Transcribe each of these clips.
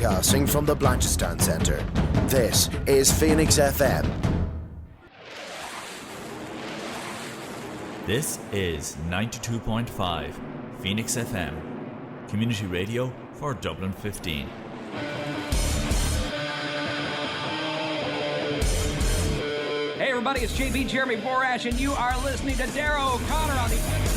Broadcasting from the Blanchistan Centre, this is Phoenix FM. This is 92.5 Phoenix FM, community radio for Dublin 15. Hey everybody, it's JB Jeremy Borash, and you are listening to Darragh O'Connor on the...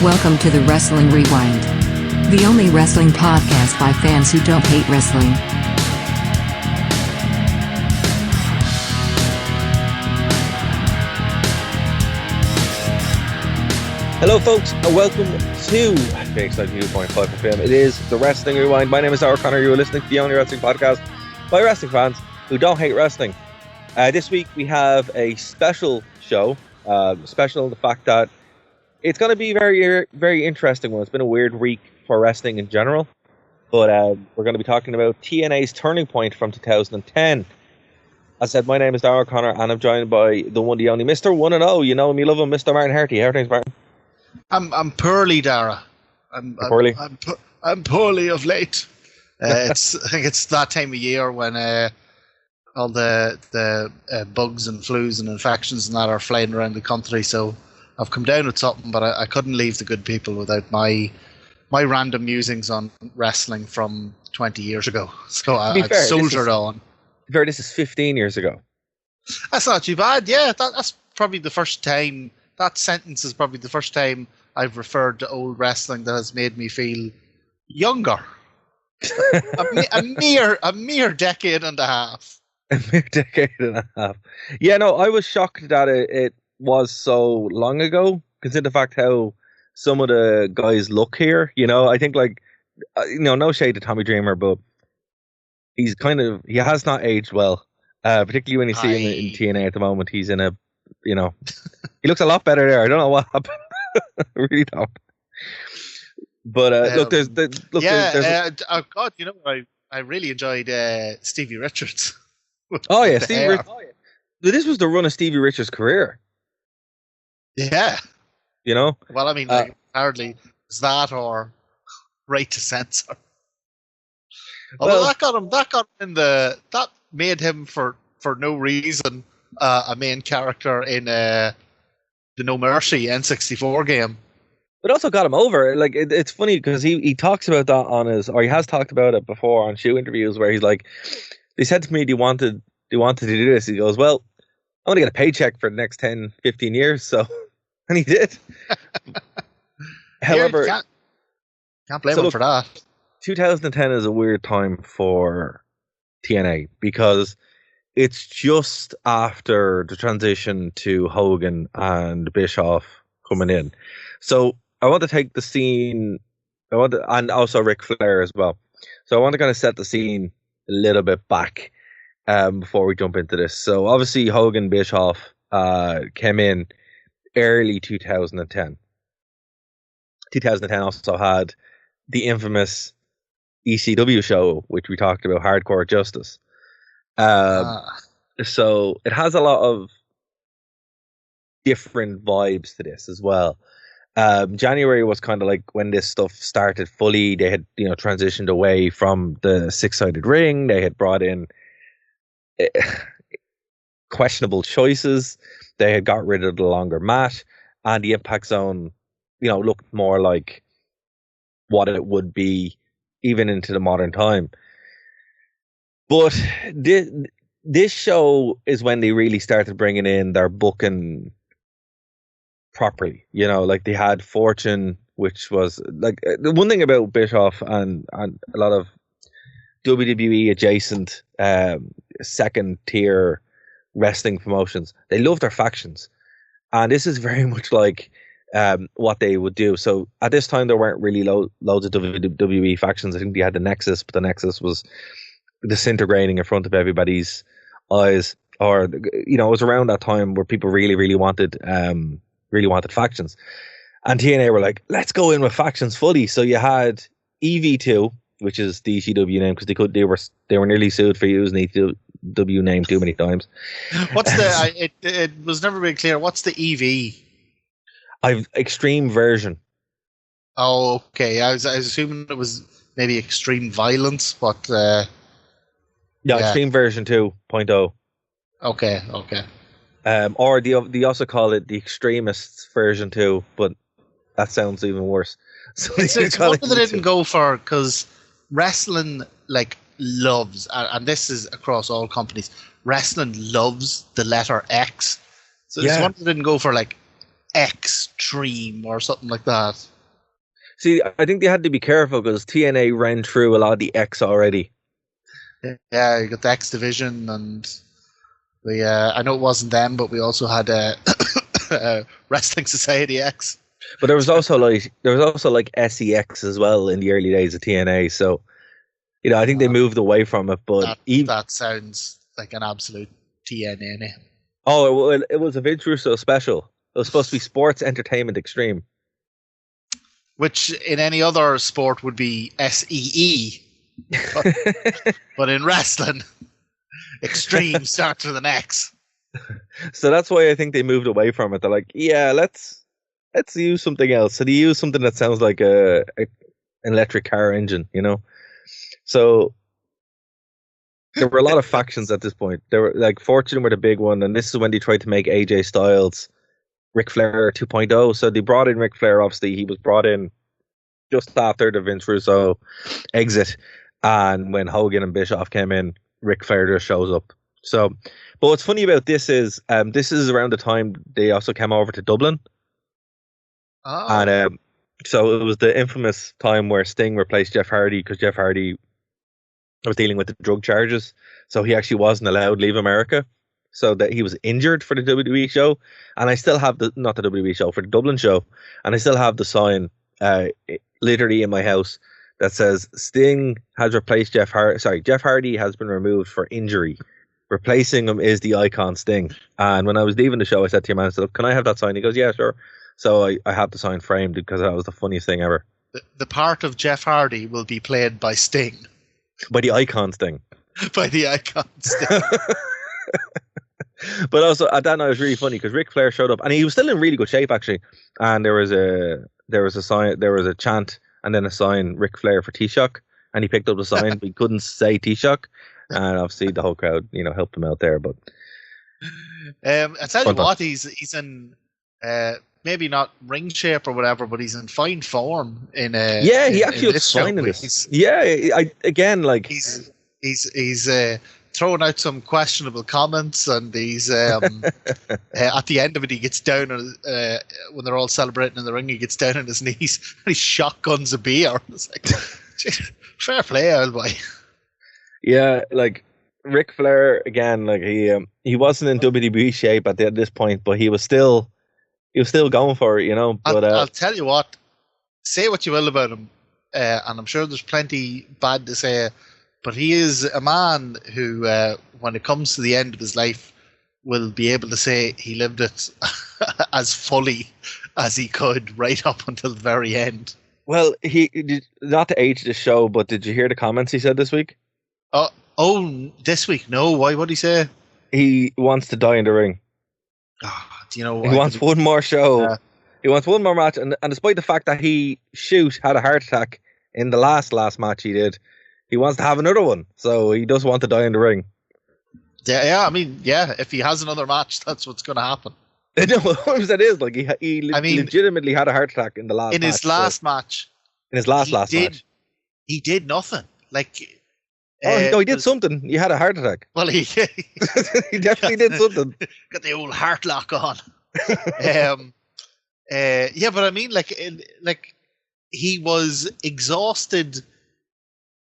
Welcome to the Wrestling Rewind, the only wrestling podcast by fans who don't hate wrestling. Hello folks, and welcome to Phoenix 92.5 FM. It is the Wrestling Rewind. My name is Darragh O'Connor. You are listening to the only wrestling podcast by wrestling fans who don't hate wrestling. This week we have a special show. Special in the fact that it's going to be very, very interesting one. It's been a weird week for wrestling in general. But we're going to be talking about TNA's Turning Point from 2010. As I said, my name is Darragh O'Connor, and I'm joined by the one, the only Mr. 1-0. You know him, you love him, Mr. Martin Harty. How are things, Martin? I'm poorly, Darragh. Poorly? I'm poorly of late. I think it's that time of year when all the bugs and flus and infections and that are flying around the country. So I've come down with something, but I couldn't leave the good people without my random musings on wrestling from 20 years ago. So I soldiered on. Fair, this is 15 years ago. That's not too bad. Yeah, that's probably the first time. That sentence is probably the first time I've referred to old wrestling that has made me feel younger. a mere decade and a half. A mere decade and a half. Yeah, no, I was shocked that it was so long ago, considering the fact how some of the guys look here. You know, I think no shade to Tommy Dreamer, but he has not aged well. Particularly when you see him in TNA at the moment. He's in a, he looks a lot better there. I don't know what happened. I really don't. But there's oh God, I really enjoyed Stevie Richards. Oh yeah, Stevie Richards. This was the run of Stevie Richards' career. Yeah. Well, I mean, hardly is that or Right to Censor. Although that got him that made him for no reason a main character in the No Mercy N64 game. It also got him over. Like it's funny because he talks about that he has talked about it before on shoe interviews where he's like, they said to me, do you want to do this? He goes, well, I'm going to get a paycheck for the next 10, 15 years. So, and he did. However, can't blame him for that. 2010 is a weird time for TNA because it's just after the transition to Hogan and Bischoff coming in. So I want to take the scene, and also Ric Flair as well. So I want to kind of set the scene a little bit back before we jump into this. So obviously Hogan Bischoff came in early 2010. 2010 also had the infamous ECW show, which we talked about, Hardcore Justice. So it has a lot of different vibes to this as well. January was kind of like when this stuff started fully. They had transitioned away from the six-sided ring. They had brought in questionable choices. They had got rid of the longer mat, and the Impact Zone looked more like what it would be even into the modern time. But this show is when they really started bringing in their booking properly. Like they had Fortune, which was like the one thing about Bischoff and a lot of WWE adjacent second tier wrestling promotions, they love their factions, and this is very much like what they would do. So at this time there weren't really loads of WWE factions. I think they had the Nexus, but the Nexus was disintegrating in front of everybody's eyes, or it was around that time where people really wanted factions, and TNA were like, let's go in with factions fully. So you had EV2, which is the ECW name, because they were nearly sued for using W name too many times. What's the? It was never very clear. What's the EV? I've extreme version. Oh, okay. I was assuming it was maybe extreme violence, but Yeah, extreme version 2.0. Okay. Or they also call it the extremists version 2, but that sounds even worse. So It's one that they didn't go for, because wrestling loves, and this is across all companies, wrestling loves the letter X. So it's one that didn't go for extreme or something like that. See, I think they had to be careful because TNA ran through a lot of the X already. Yeah, you got the X Division, and we I know it wasn't them, but we also had Wrestling Society X. But there was also like SEX as well in the early days of TNA. So, I think they moved away from it. But that sounds like an absolute TNA name. Oh, it was a Vince Russo special. It was supposed to be Sports Entertainment Extreme, which in any other sport would be SEE. But in wrestling, extreme starts with an X. So that's why I think they moved away from it. They're like, yeah, let's use something else. So they use something that sounds like an electric car engine, So there were a lot of factions at this point. There were Fortune were the big one, and this is when they tried to make AJ Styles Ric Flair 2.0. So they brought in Ric Flair. Obviously, he was brought in just after the Vince Russo exit. And when Hogan and Bischoff came in, Ric Flair just shows up. So, but what's funny about this is around the time they also came over to Dublin. Oh. And so it was the infamous time where Sting replaced Jeff Hardy because Jeff Hardy was dealing with the drug charges. So he actually wasn't allowed to leave America. So that he was injured for the WWE show. And I still have not the WWE show, for the Dublin show. And I still have the sign literally in my house that says Sting has replaced Jeff Hardy. Sorry, Jeff Hardy has been removed for injury. Replacing him is the icon Sting. And when I was leaving the show, I said to your man, I said, can I have that sign? He goes, yeah, sure. So I had the sign framed because that was the funniest thing ever. The part of Jeff Hardy will be played by Sting. By the icon Sting. By the icon Sting. But also at that night it was really funny because Ric Flair showed up and he was still in really good shape actually. And there was a sign, there was a chant, and then a sign, Ric Flair for T-Shock, and he picked up the sign, but he couldn't say T-Shock, and obviously the whole crowd, helped him out there. But I tell you what, he's in maybe not ring shape or whatever, but he's in fine form. He actually looks fine in this. He's throwing out some questionable comments, and he's at the end of it, he gets down when they're all celebrating in the ring. He gets down on his knees and he shotguns a beer. It's like, fair play, old boy. Yeah, Ric Flair again. He wasn't in WWE shape at this point, but he was still going for it, But I'll tell you what. Say what you will about him, and I'm sure there's plenty bad to say. But he is a man who, when it comes to the end of his life, will be able to say he lived it as fully as he could right up until the very end. Well, not to age the show, but did you hear the comments he said this week? This week? No. Why? What did he say? He wants to die in the ring. Do you know what? He wants one more show. Yeah. He wants one more match. And despite the fact that he had a heart attack in the last match he did, he wants to have another one, so he does want to die in the ring. Yeah. I mean, if he has another match, that's what's going to happen. No, that is he legitimately had a heart attack in the last. In his last match. In his last match, he did nothing. No, he did something. He had a heart attack. Well, he definitely did something. Got the old heart lock on. But I mean, he was exhausted,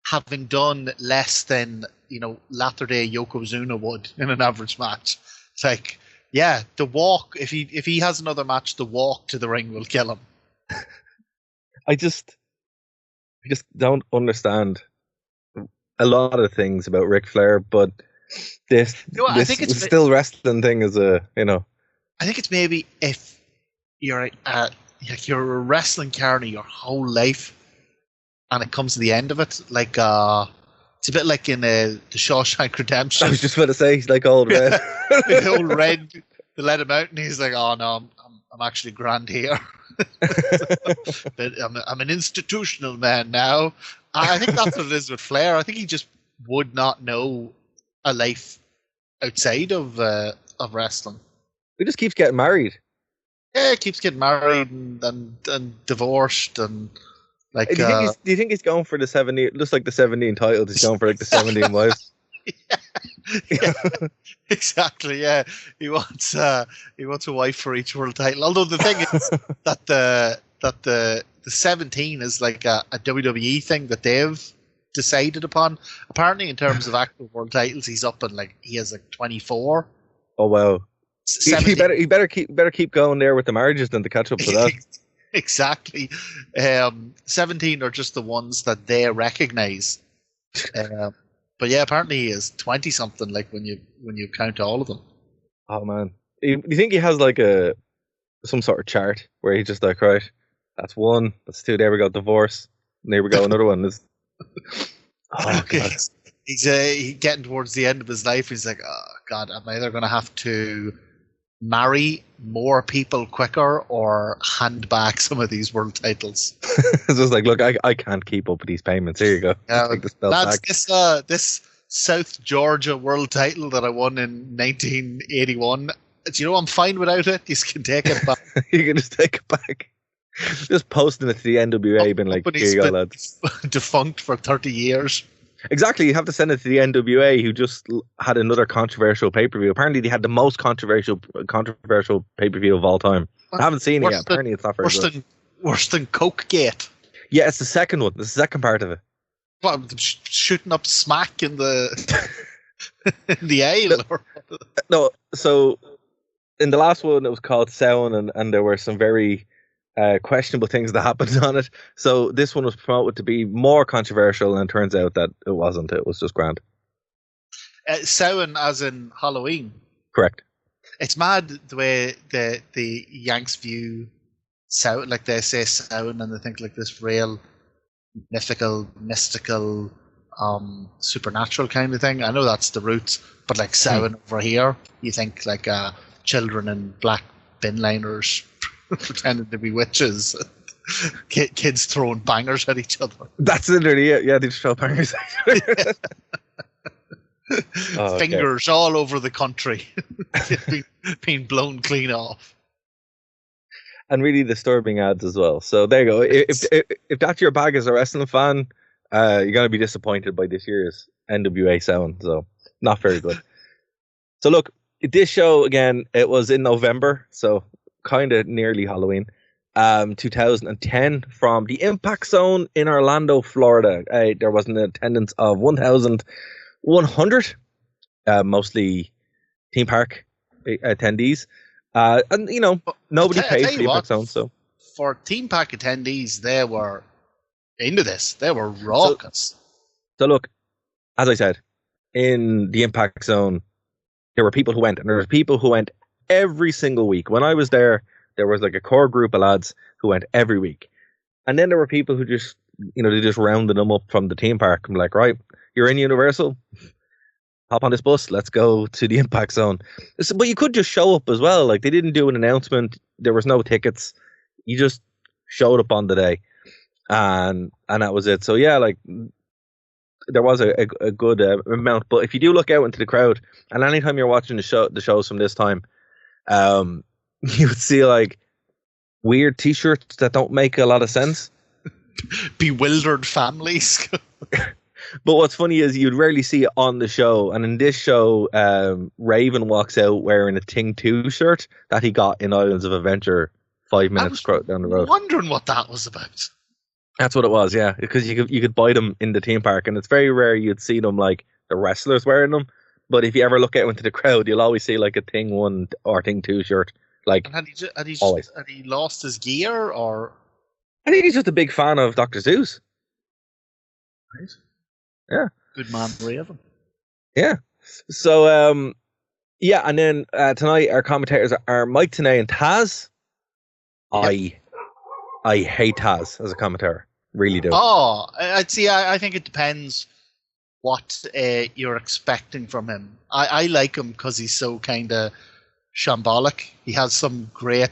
having done less than latter day Yokozuna would in an average match. It's the walk. If he has another match, the walk to the ring will kill him. I just don't understand a lot of things about Ric Flair, but this still wrestling thing is I think it's maybe if you're a wrestling character your whole life, and it comes to the end of it, It's a bit like in the Shawshank Redemption. I was just about to say, he's like old Red. The old Red, they let him out, and he's like, "Oh no, I'm actually grand here." But I'm an institutional man now. I think that's what it is with Flair. I think he just would not know a life outside of wrestling. He just keeps getting married. Yeah, he keeps getting married and divorced and like. Do you think he's going for the 17? Just like the 17 titles, he's going for like the 17 wives. Yeah, exactly. Yeah, he wants a wife for each world title. Although the thing is that the 17 is like a WWE thing that they've decided upon. Apparently, in terms of actual world titles, he's up in he has like 24. Oh wow! He better keep going there with the marriages than to catch up to that. Exactly. 17 are just the ones that they recognize. But yeah, apparently he is 20 something. Like when you count all of them. Oh man, do you think he has like some sort of chart where he's just like, right, that's one, that's two, there we go, divorce, and there we go, another one is. Oh god. He's getting towards the end of his life. He's like, oh god, I'm either going to have to marry more people quicker or hand back some of these world titles. It's just like, look, I can't keep up with these payments. Here you go. Take this belt back. This South Georgia world title that I won in 1981. Do you know I'm fine without it? You can take it back. You can just take it back. Just posting it to the NWA, being like, here you go, lads. Defunct for 30 years. Exactly, you have to send it to the NWA, who just had another controversial pay-per-view. Apparently, they had the most controversial pay-per-view of all time. I haven't seen it yet. Apparently, it's not very good. Worse than Coke Gate. Yeah, it's the second one. The second part of it. What, shooting up smack in the in the aisle? No, so in the last one, it was called Sound, and there were some very questionable things that happened on it. So this one was promoted to be more controversial, and it turns out that it wasn't. It was just grand. Samhain as in Halloween. Correct. It's mad the way the Yanks view Samhain, like they say Samhain and they think like this real mystical, supernatural kind of thing. I know that's the roots, but like Samhain over here, you think like children in black bin liners pretending to be witches, kids throwing bangers at each other. That's literally it. Yeah, they just throw bangers at each other. Fingers all over the country being blown clean off. And really disturbing ads as well. So there you go. If that's your bag as a wrestling fan, you're going to be disappointed by this year's NWA Sound. So not very good. So look, this show, again, it was in November. So kind of nearly Halloween, 2010, from the Impact Zone in Orlando, Florida. There was an attendance of 1,100, mostly theme park attendees. And, you know, nobody paid for the Impact Zone. So for theme park attendees, they were into this. They were raucous. So look, as I said, in the Impact Zone, there were people who went, and there were people who went every single week. When I was there was like a core group of lads who went every week. And then there were people who just, you know, they just rounded them up from the theme park. I'm like, right, you're in Universal, hop on this bus, let's go to the Impact Zone. But you could just show up as well. Like, they didn't do an announcement. There was no tickets. You just showed up on the day. And that was it. So yeah, like, there was a good amount. But if you do look out into the crowd, and anytime you're watching the shows from this time, you would see like weird t-shirts that don't make a lot of sense. Bewildered families. But what's funny is you'd rarely see it on the show. And in this show, Raven walks out wearing a Ting 2 shirt that he got in Islands of Adventure 5 minutes down the road. Wondering what that was about. That's what it was, yeah. Because you could buy them in the theme park, and it's very rare you'd see them like the wrestlers wearing them. But if you ever look out into the crowd, you'll always see like a Ting 1 or Ting 2 shirt. Like, and had he lost his gear, or? I think he's just a big fan of Dr. Zeus. Right. Yeah. Good man, Raven. Yeah. So, yeah, and then tonight our commentators are Mike Tenay and Taz. Yep. I hate Taz as a commentator. Really do. Oh, I'd see. I think it depends what you're expecting from him. I like him because he's so kind of shambolic. He has some great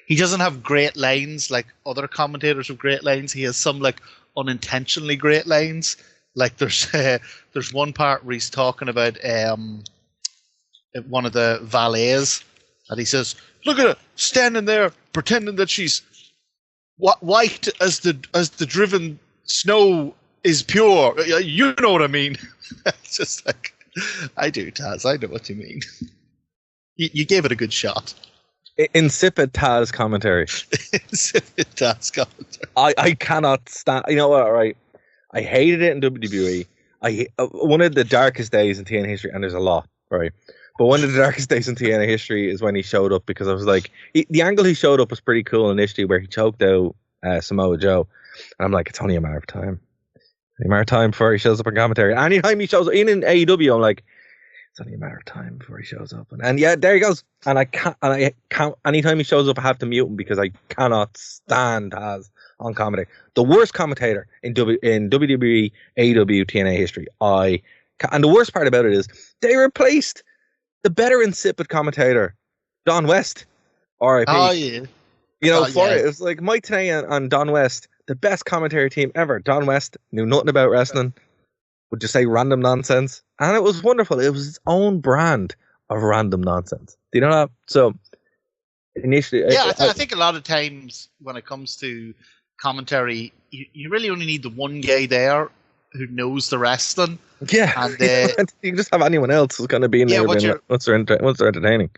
he doesn't have great lines like other commentators with great lines. He has some like unintentionally great lines. Like there's one part where he's talking about one of the valets, and he says, "Look at her standing there pretending that she's white as the driven snow is pure." You know what I mean? It's just like, I do, Taz. I know what you mean. You gave it a good shot. Insipid Taz commentary. Insipid Taz commentary. I cannot stand. You know what? Right. I hated it in WWE. One of the darkest days in TNA history, and there's a lot, right? But one of the darkest days in TNA history is when he showed up, because I was like, the angle he showed up was pretty cool initially, where he choked out Samoa Joe, and I'm like, it's only a matter of time. Only a matter of time before he shows up on commentary. Anytime he shows up, even in AEW, I'm like, it's only a matter of time before he shows up. And yeah, there he goes. And I can't. Anytime he shows up, I have to mute him because I cannot stand Taz on commentary. The worst commentator in WWE, AEW, TNA history. And the worst part about it is they replaced the better insipid commentator, Don West, R.I.P. Oh yeah. You know, it was like Mike Tenay and Don West, the best commentary team ever. Don West knew nothing about wrestling, would just say random nonsense, and it was wonderful. It was its own brand of random nonsense. Do you know that? So initially, I think a lot of times when it comes to commentary, you really only need the one guy there who knows the wrestling. Yeah, and you can just have anyone else who's going to be in there once they're entertaining.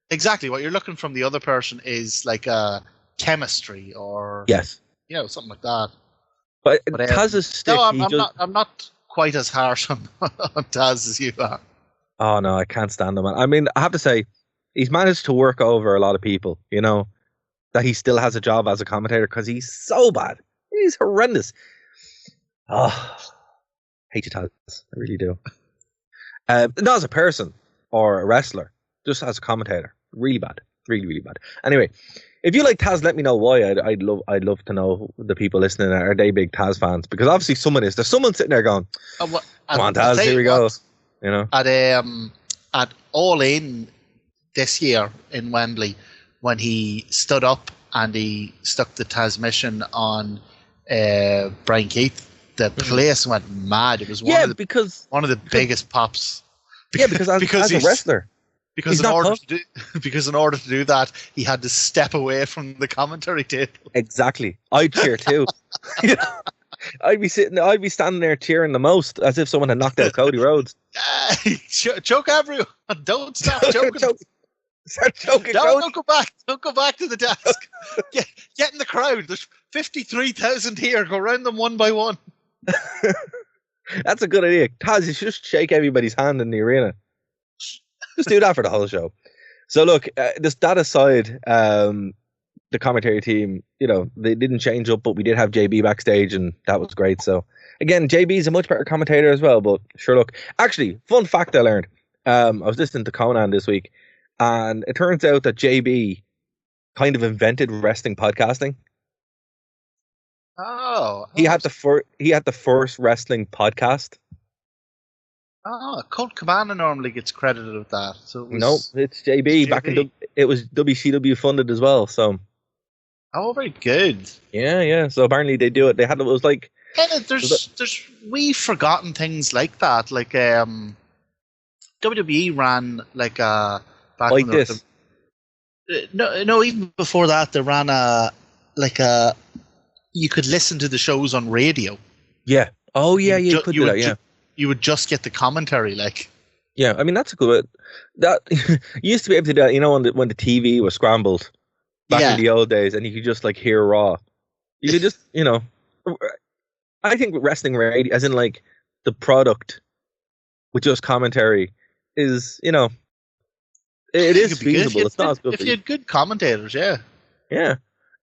Exactly, what you're looking from the other person is like a chemistry or something like that. But Taz's stick. No, I'm not quite as harsh on Taz as you are. Oh no, I can't stand him. I mean, I have to say, he's managed to work over a lot of people. You know, that he still has a job as a commentator because he's so bad. He's horrendous. Oh, hate you, Taz. I really do. Not as a person or a wrestler, just as a commentator. Really bad. Really, really bad. Anyway, if you like Taz, let me know why. I'd love to know the people listening. Are they big Taz fans? Because obviously someone is. There's someone sitting there going, "Come on, Taz, here we go." You know, at All In this year in Wembley, when he stood up and he stuck the Taz mission on Brian Keith, the place went mad. It was one of the biggest pops. Yeah, because as a wrestler. Because in order to do that, he had to step away from the commentary table. Exactly. I'd cheer too. You know, I'd be standing there cheering the most, as if someone had knocked out Cody Rhodes. Choke everyone! Don't stop choking. Start choking. Don't go back. Don't go back to the desk. Get in the crowd. There's 53,000 here. Go round them one by one. That's a good idea. Taz, you should just shake everybody's hand in the arena. Just do that for the whole show. So look, that aside, the commentary team, you know, they didn't change up, but we did have JB backstage, and that was great. So again, JB is a much better commentator as well. But sure, look, actually, fun fact I learned. I was listening to Conan this week, and it turns out that JB kind of invented wrestling podcasting. Oh, he had the first wrestling podcast. Oh, Colt Cabana normally gets credited with that. So it's JB. Back in it was WCW funded as well. So, very good. Yeah. So apparently they do it. It was like there's we've forgotten things like that. Like WWE ran like back like this. No, even before that they ran you could listen to the shows on radio. Yeah. Oh yeah, you could do that. Yeah. You would just get the commentary, like. Yeah, I mean that's a good. That you used to be able to do that, you know, when the TV was scrambled back in the old days, and you could just like hear Raw. You could just, you know, I think wrestling radio, as in like the product with just commentary, is, you know, it is feasible. It's not as good if you had good commentators, yeah. Yeah.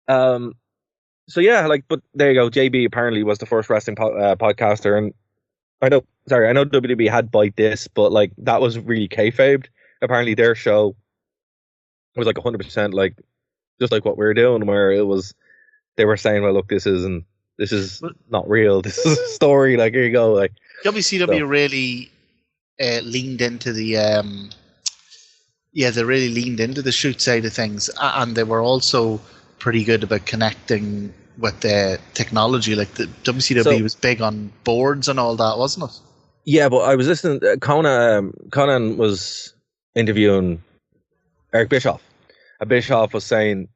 So yeah, like, but there you go. JB apparently was the first wrestling podcaster, and I know WWE had Bite This, but like that was really kayfabed. Apparently their show was like 100% like just like what we were doing, where it was, they were saying, well, look, this This is not real. This is a story. Like, here you go. Like, WCW really leaned into the they really leaned into the shoot side of things, and they were also pretty good about connecting with the technology. Like the WCW was big on boards and all that, wasn't it? Yeah, but I was listening. Conan was interviewing Eric Bischoff. And Bischoff was saying,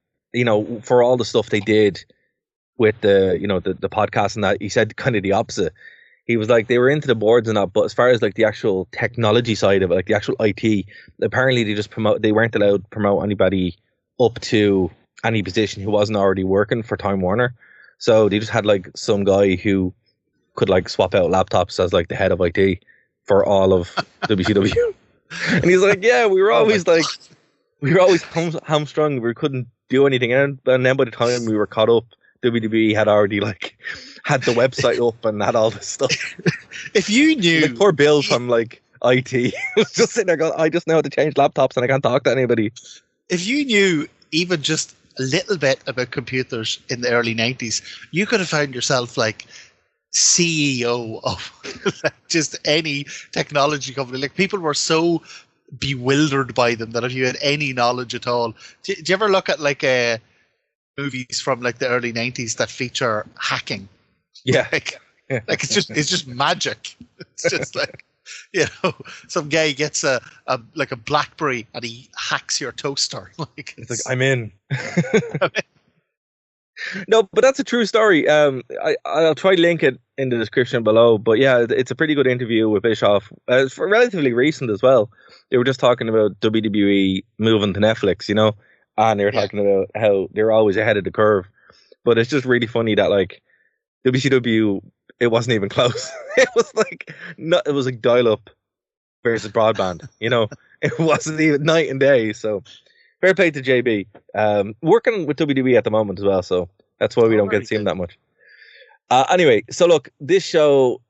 for all the stuff they did with the podcast and that, he said kind of the opposite. He was like, they were into the boards and that, but as far as like the actual technology side of it, like the actual IT, apparently they weren't allowed to promote anybody up to any position who wasn't already working for Time Warner. So they just had like some guy who could like swap out laptops as like the head of IT for all of WCW. And he's like, yeah, we were always hamstrung. We couldn't do anything. And then by the time we were caught up, WWE had already like had the website up and had all this stuff. If you knew, like, poor Bill from like IT was just sitting there going, I just know how to change laptops and I can't talk to anybody. If you knew even just a little bit about computers in the early 90s, you could have found yourself like CEO of just any technology company. Like, people were so bewildered by them that if you had any knowledge at all, do you ever look at like movies from like the early 90s that feature hacking? Yeah. Like it's just magic. It's just like, some guy gets a BlackBerry and he hacks your toaster. Like, it's like, I'm in. No, but that's a true story. I'll try to link it in the description below. But yeah, it's a pretty good interview with Bischoff. It's relatively recent as well. They were just talking about WWE moving to Netflix, and they were talking about how they're always ahead of the curve. But it's just really funny that like WCW, it wasn't even close. It was like dial-up versus broadband. It wasn't even night and day. So fair play to JB. Working with WWE at the moment as well, so that's why we don't get to see him that much. Anyway, so look, this show,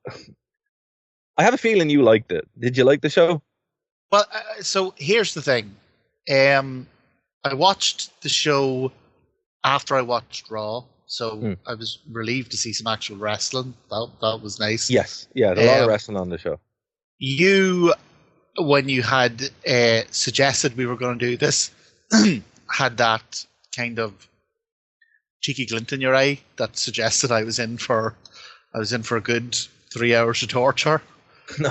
I have a feeling you liked it. Did you like the show? Well, so here's the thing. I watched the show after I watched Raw, so I was relieved to see some actual wrestling. That was nice. Yes, yeah, there's a lot of wrestling on the show. You, when you had suggested we were going to do this, had that kind of cheeky glint in your eye that suggested I was in for a good 3 hours of torture. No.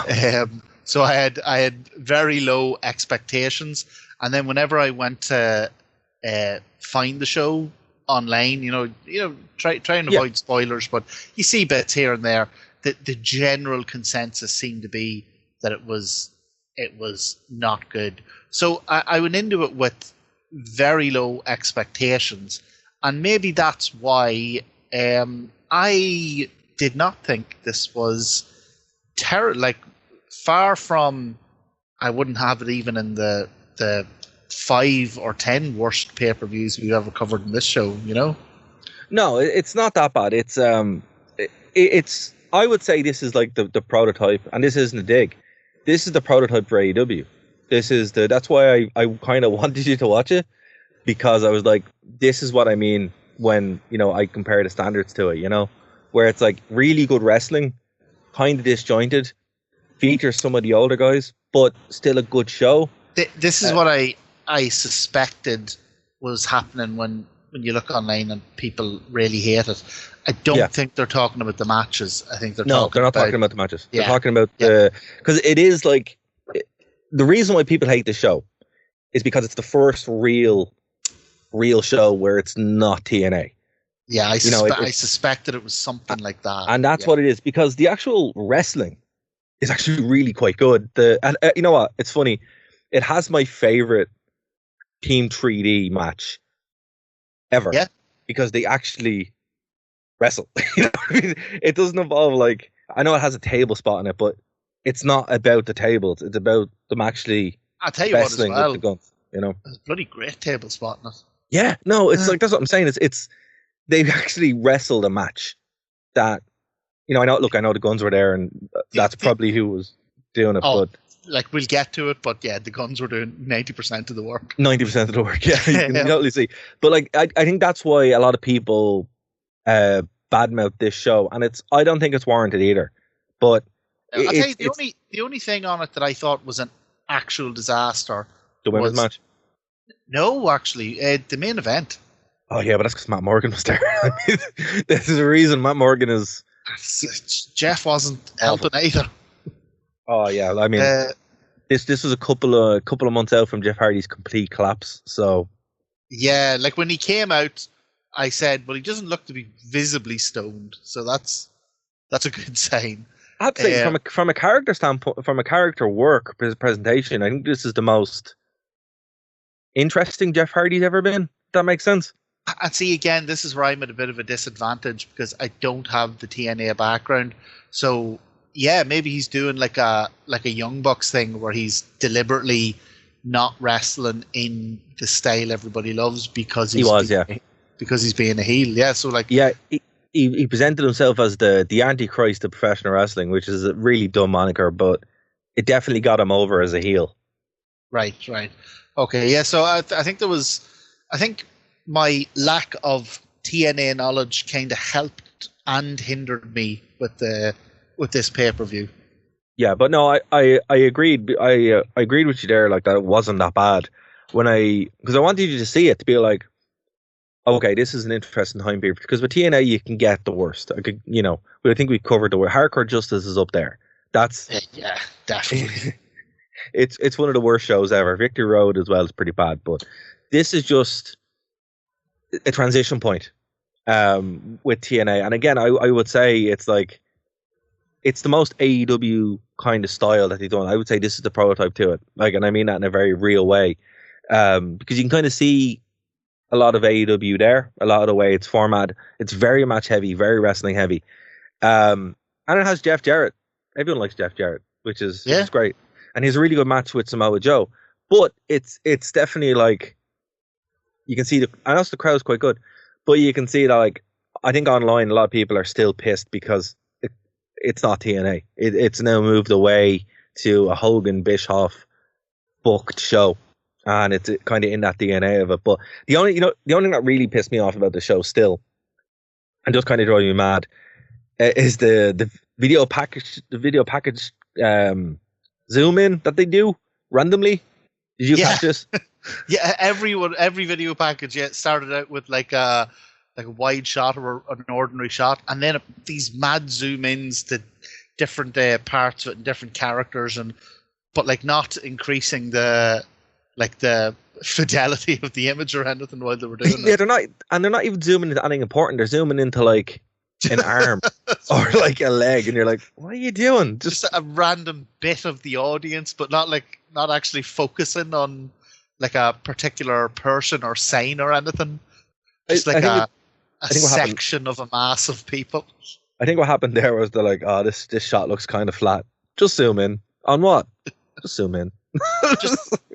So I had very low expectations, and then whenever I went to find the show online, try and avoid spoilers, but you see bits here and there. The general consensus seemed to be that it was not good. So I went into it with very low expectations, and maybe that's why I did not think this was terrible. Like, far from, I wouldn't have it even in the 5 or 10 worst pay-per-views we've ever covered in this show. No, it's not that bad. It's I would say this is like the prototype, and this isn't a dig. This is the prototype for AEW. That's why I kind of wanted you to watch it, because I was like, this is what I mean when, I compare the standards to it, where it's like really good wrestling, kind of disjointed, features some of the older guys, but still a good show. This is what I suspected was happening when you look online and people really hate it. I don't think they're talking about the matches. I think they're not talking about the matches. They're talking about because it is like, the reason why people hate the show is because it's the first real show where it's not TNA. Yeah, I suspected it was something like that. And that's what it is, because the actual wrestling is actually really quite good. And you know what? It's funny. It has my favorite Team 3D match ever. Yeah. Because they actually wrestle. It doesn't involve, like, I know it has a table spot in it, but it's not about the tables. It's about them actually wrestling with the guns. There's a bloody great table spot in it. Yeah, no, it's like, that's what I'm saying. It's they've actually wrestled a match that, I know the guns were there, and that's probably who was doing it. But like, we'll get to it, but yeah, the guns were doing 90% of the work. 90% of the work, yeah, you can totally see. But like, I think that's why a lot of people badmouth this show, and I don't think it's warranted either. But I'll tell you, the only thing on it that I thought was an actual disaster. The women's match? No, actually, the main event. Oh yeah, but that's because Matt Morgan was there. This is the reason Matt Morgan is. Jeff wasn't helping either. Oh yeah, I mean, this was a couple of months out from Jeff Hardy's complete collapse. So yeah, like when he came out, I said, "Well, he doesn't look to be visibly stoned," so that's a good sign. I'd say from a character standpoint, from a character work presentation, I think this is the most interesting Jeff Hardy's ever been. If that makes sense. And see, again, this is where I'm at a bit of a disadvantage because I don't have the TNA background. So yeah, maybe he's doing like a Young Bucks thing where he's deliberately not wrestling in the style everybody loves because because he's being a heel. Yeah, so like he presented himself as the Antichrist of professional wrestling, which is a really dumb moniker, but it definitely got him over as a heel. Right. Okay, yeah. So I think my lack of TNA knowledge kind of helped and hindered me with this pay-per-view. Yeah, but no, I agreed. I agreed with you there, like that it wasn't that bad because I wanted you to see it to be like, okay, this is an interesting time period because with TNA you can get the worst. I think we covered the worst. Hardcore Justice is up there. That's yeah, definitely. It's one of the worst shows ever. Victory Road as well is pretty bad, but this is just a transition point with TNA. And again, I would say it's like it's the most AEW kind of style that they've done. I would say this is the prototype to it. Like, and I mean that in a very real way, because you can kind of see a lot of AEW there. A lot of the way it's format. It's very match heavy, very wrestling heavy, and it has Jeff Jarrett. Everyone likes Jeff Jarrett, which is great. And he has a really good match with Samoa Joe. But it's definitely like you can see I know the crowd's quite good, but you can see that like I think online a lot of people are still pissed because it's not TNA. It's now moved away to a Hogan Bischoff booked show, and it's kind of in that DNA of it. But the only thing that really pissed me off about the show still, and just kind of driving me mad, is the video package. The video package zoom in that they do randomly. Did you catch this? Yeah, every video package started out with like a wide shot or an ordinary shot, and then these mad zoom ins to different parts and different characters, but like not increasing the fidelity of the image or anything while they were doing it. Yeah, they're not even zooming into anything important. They're zooming into like an arm or like a leg, and you're like, what are you doing? Just a random bit of the audience, but not actually focusing on like a particular person or sign or anything. It's like a section of a mass of people. I think what happened there was they're like, oh, this shot looks kind of flat. Just zoom in. On what? Just zoom in.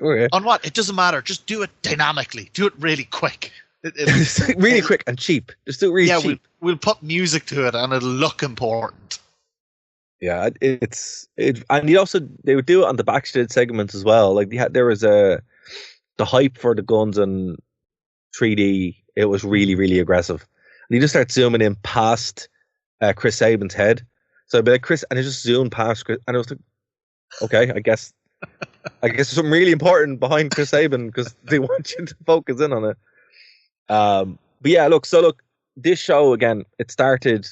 Okay. On what? It doesn't matter. Just do it dynamically. Do it really quick. Really quick and cheap. Just do it really cheap. We'll put music to it and it'll look important. Yeah, and they would do it on the backstage segments as well. Like there was the hype for the guns and 3D. It was really, really aggressive. And you just start zooming in past Chris Sabin's head. So I'd be like, Chris, and it just zoomed past Chris, and I was like, okay, I guess there's something really important behind Chris Sabin because they want you to focus in on it. But yeah, look, this show again, it started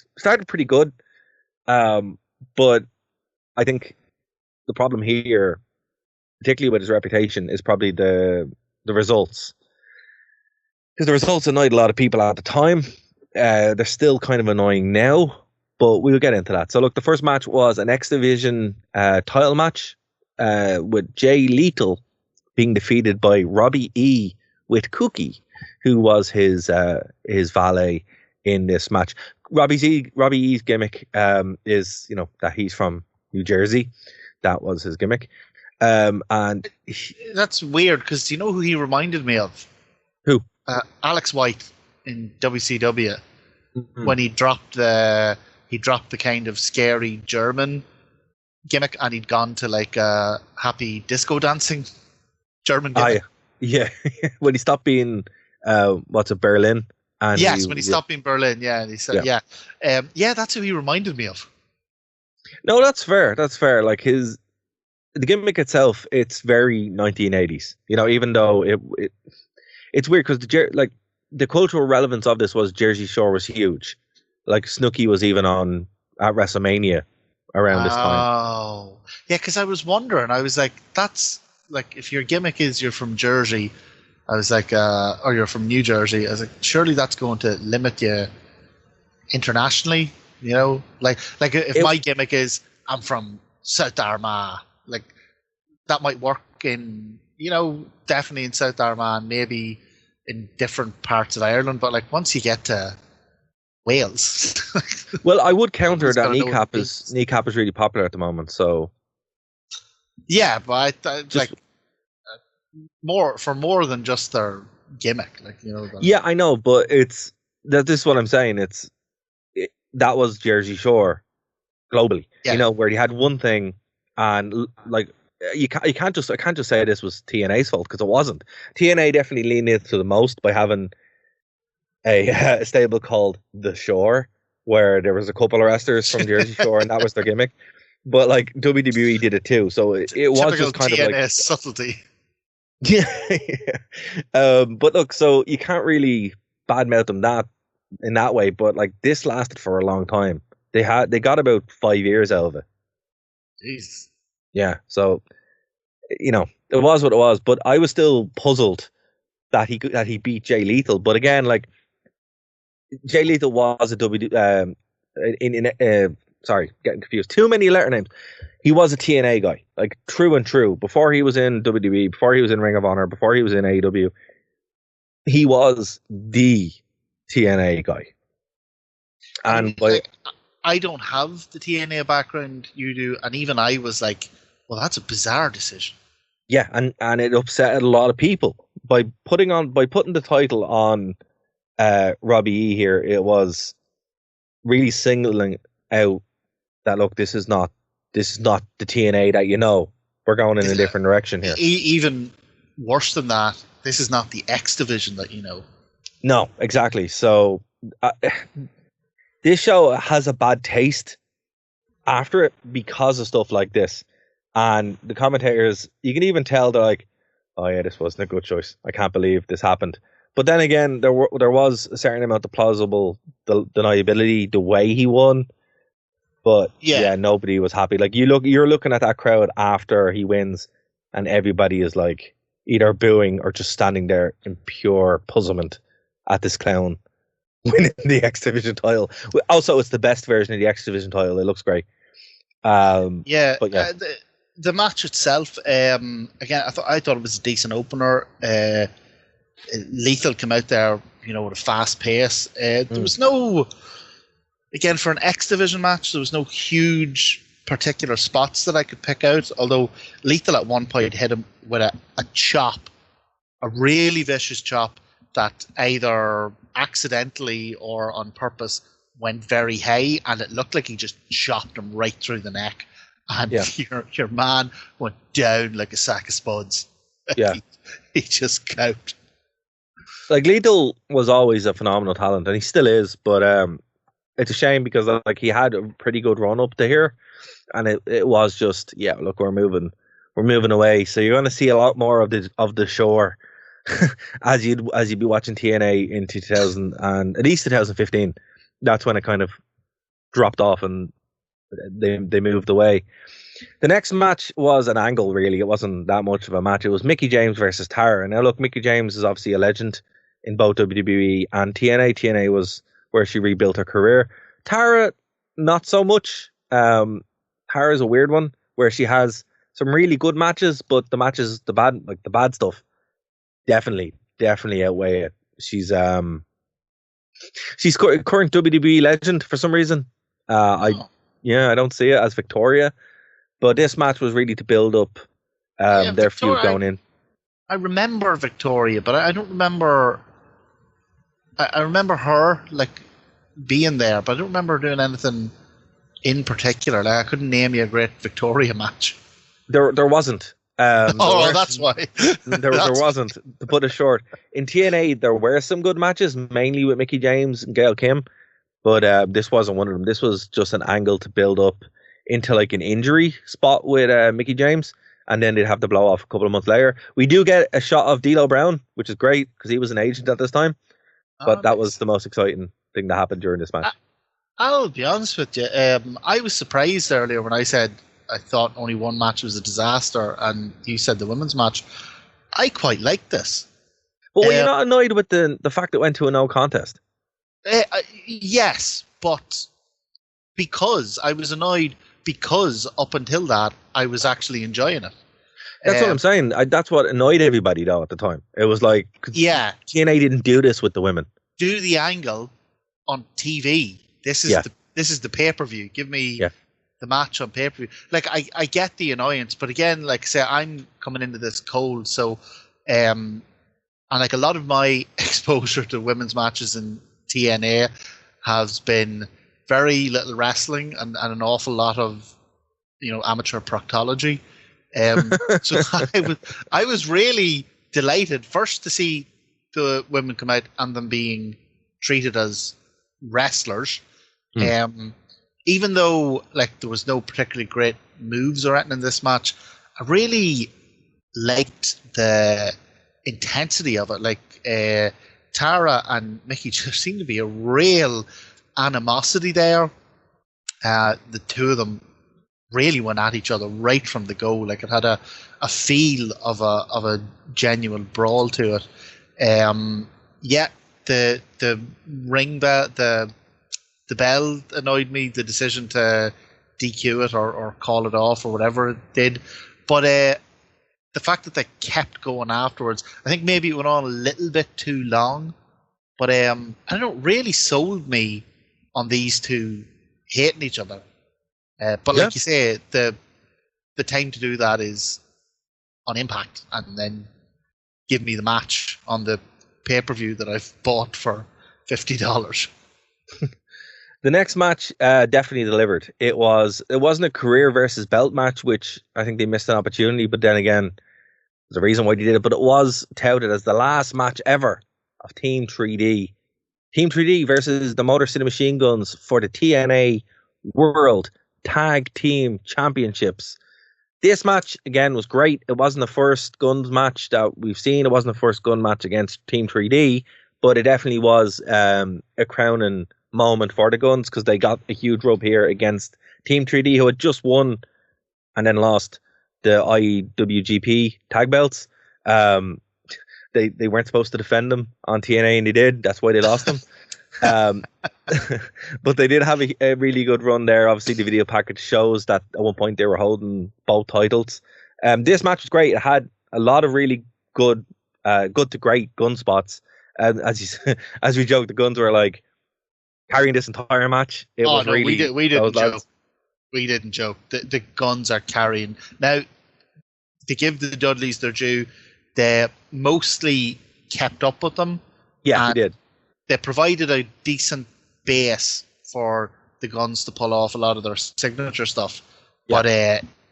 pretty good. But I think the problem here, particularly with his reputation, is probably the results. Because the results annoyed a lot of people at the time. They're still kind of annoying now, but we'll get into that. So look, the first match was an X Division title match with Jay Lethal being defeated by Robbie E with Cookie, who was his valet in this match. Robbie E's gimmick is, that he's from New Jersey. That was his gimmick. And that's weird because do you know who he reminded me of? Who? Alex White in WCW when he dropped the kind of scary German gimmick and he'd gone to like happy disco dancing German gimmick. Yeah. When he stopped being Berlin And yes, when he stopped in Berlin, and he said, that's who he reminded me of. No, that's fair. That's fair. Like the gimmick itself, it's very 1980s. Even though it's weird because the cultural relevance of this was Jersey Shore was huge. Like Snooki was even on at WrestleMania around this time. Oh, yeah. Because I was wondering. I was like, that's like if your gimmick is you're from Jersey. I was like, or you're from New Jersey. I was like, surely that's going to limit you internationally. Like if my gimmick is I'm from South Armagh, like that might work in, definitely in South Armagh, maybe in different parts of Ireland. But like once you get to Wales, well, I would counter that kneecap is really popular at the moment. So yeah, but like. More than just their gimmick, Yeah, I know, but this is what I'm saying. That was Jersey Shore globally, where you had one thing, and like I can't just say this was TNA's fault because it wasn't. TNA definitely leaned into the most by having a stable called The Shore, where there was a couple of wrestlers from Jersey Shore, and that was their gimmick. But like WWE did it too, so it was just kind TNA of like subtlety. Yeah. But look, so you can't really badmouth them in that way, but like this lasted for a long time. They got about 5 years out of it. Jeez. Yeah, so it was what it was, but I was still puzzled that he beat Jay Lethal. But again, like Jay Lethal was a sorry, getting confused. Too many letter names. He was a TNA guy, like true and true. Before he was in WWE, before he was in Ring of Honor, before he was in AEW, he was the TNA guy. And I don't have the TNA background you do, and even I was like, well, that's a bizarre decision. Yeah, and it upset a lot of people by putting the title on Robbie E here. It was really singling out that look, this is not the TNA that we're going in a different direction here. Even worse than that, this is not the X division that you know. No, exactly. So this show has a bad taste after it because of stuff like this. And the commentators, you can even tell they're like, oh yeah, this wasn't a good choice. I can't believe this happened. But then again, there was a certain amount of plausible deniability the way he won. But yeah, nobody was happy. Like you're looking at that crowd after he wins, and everybody is like either booing or just standing there in pure puzzlement at this clown winning the X Division title. Also, it's the best version of the X Division title. It looks great. The match itself, again, I thought it was a decent opener. Lethal came out there, with a fast pace. There was no, again, for an X Division match, there was no huge particular spots that I could pick out. Although Lethal at one point hit him with a chop, a really vicious chop that either accidentally or on purpose went very high, and it looked like he just chopped him right through the neck. And your man went down like a sack of spuds. Yeah. he just coped. Like Lethal was always a phenomenal talent, and he still is, but it's a shame because like he had a pretty good run up to here, and it was just look, we're moving away. So you're going to see a lot more of the Shore as you'd be watching TNA in 2000 and at least 2015. That's when it kind of dropped off and they moved away. The next match was an angle, really. It wasn't that much of a match. It was Mickie James versus Tara. Now, look, Mickie James is obviously a legend in both WWE and TNA. TNA was where she rebuilt her career. Tara, not so much. Tara's a weird one where she has some really good matches, but the matches, the bad stuff, definitely outweigh it. She's current WWE legend for some reason. I don't see it as Victoria, but this match was really to build up their feud going in. I remember Victoria, but I don't remember. I remember her like being there, but I don't remember doing anything in particular. Like I couldn't name you a great Victoria match. There wasn't. That's why. there wasn't, to put it short. In TNA, there were some good matches, mainly with Mickie James and Gail Kim, but this wasn't one of them. This was just an angle to build up into like an injury spot with Mickie James, and then they'd have to blow off a couple of months later. We do get a shot of D'Lo Brown, which is great because he was an agent at this time, but that was the most exciting thing that happened during this match. I'll be honest with you. I was surprised earlier when I said I thought only one match was a disaster, and you said the women's match. I quite liked this. But were you not annoyed with the fact it went to a no contest? Yes, but because I was annoyed because up until that I was actually enjoying it. That's what I'm saying. That's what annoyed everybody though at the time. It was like, TNA didn't do this with the women. Do the angle on TV. This is the pay-per-view. Give me the match on pay-per-view. Like I get the annoyance, but again, like I say, I'm coming into this cold, so and like a lot of my exposure to women's matches in TNA has been very little wrestling and an awful lot of amateur proctology. So I was really delighted first to see the women come out and them being treated as wrestlers. Even though like there was no particularly great moves or anything in this match, I really liked the intensity of it. Like Tara and Mickie just seemed to be a real animosity there. The two of them really went at each other right from the go. Like it had a feel of a genuine brawl to it. The ring bell, the bell annoyed me. The decision to DQ it or call it off or whatever it did, but the fact that they kept going afterwards, I think maybe it went on a little bit too long. But I don't know, really sold me on these two hating each other. But like you say, the time to do that is on Impact, and then give me the match on the pay-per-view that I've bought for $50. The next match definitely delivered. It wasn't a career versus belt match, which I think they missed an opportunity, but then again, there's a reason why they did it, but it was touted as the last match ever of Team 3D. Team 3D versus the Motor City Machine Guns for the TNA World Tag Team Championships. This match, again, was great. It wasn't the first Guns match that we've seen. It wasn't the first gun match against Team 3D, but it definitely was a crowning moment for the Guns because they got a huge rub here against Team 3D, who had just won and then lost the IWGP tag belts. They weren't supposed to defend them on TNA, and they did. That's why they lost them. But they did have a really good run there. Obviously, the video package shows that at one point they were holding both titles. This match was great. It had a lot of really good to great gun spots. As we joked, the Guns were like carrying this entire match. We didn't joke. We didn't joke. The Guns are carrying. Now, to give the Dudleys their due, they mostly kept up with them. Yeah, they did. They provided a decent base for the Guns to pull off a lot of their signature stuff. Yeah. But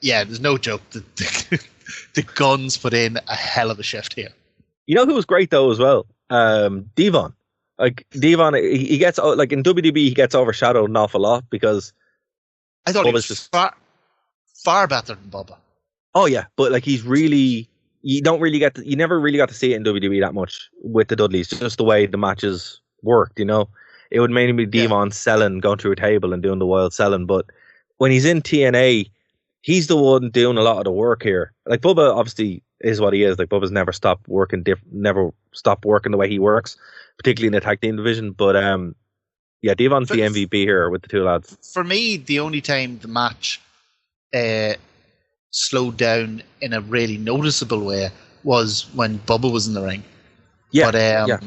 there's no joke. The Guns put in a hell of a shift here. You know who was great though as well? Devon. Like Devon, he gets like in WWE, he gets overshadowed an awful lot because I thought he was far better than Bubba. Oh yeah, but like he's really, you never really got to see it in WWE that much with the Dudleys. Just the way the matches worked, it would mainly be Devon selling, going through a table and doing the wild selling. But when he's in TNA, he's the one doing a lot of the work here. Like Bubba obviously is what he is. Like Bubba's never stopped working the way he works, particularly in the tag team division. But Devon's the MVP here with the two lads. For me, the only time the match slowed down in a really noticeable way was when Bubba was in the ring. Yeah. But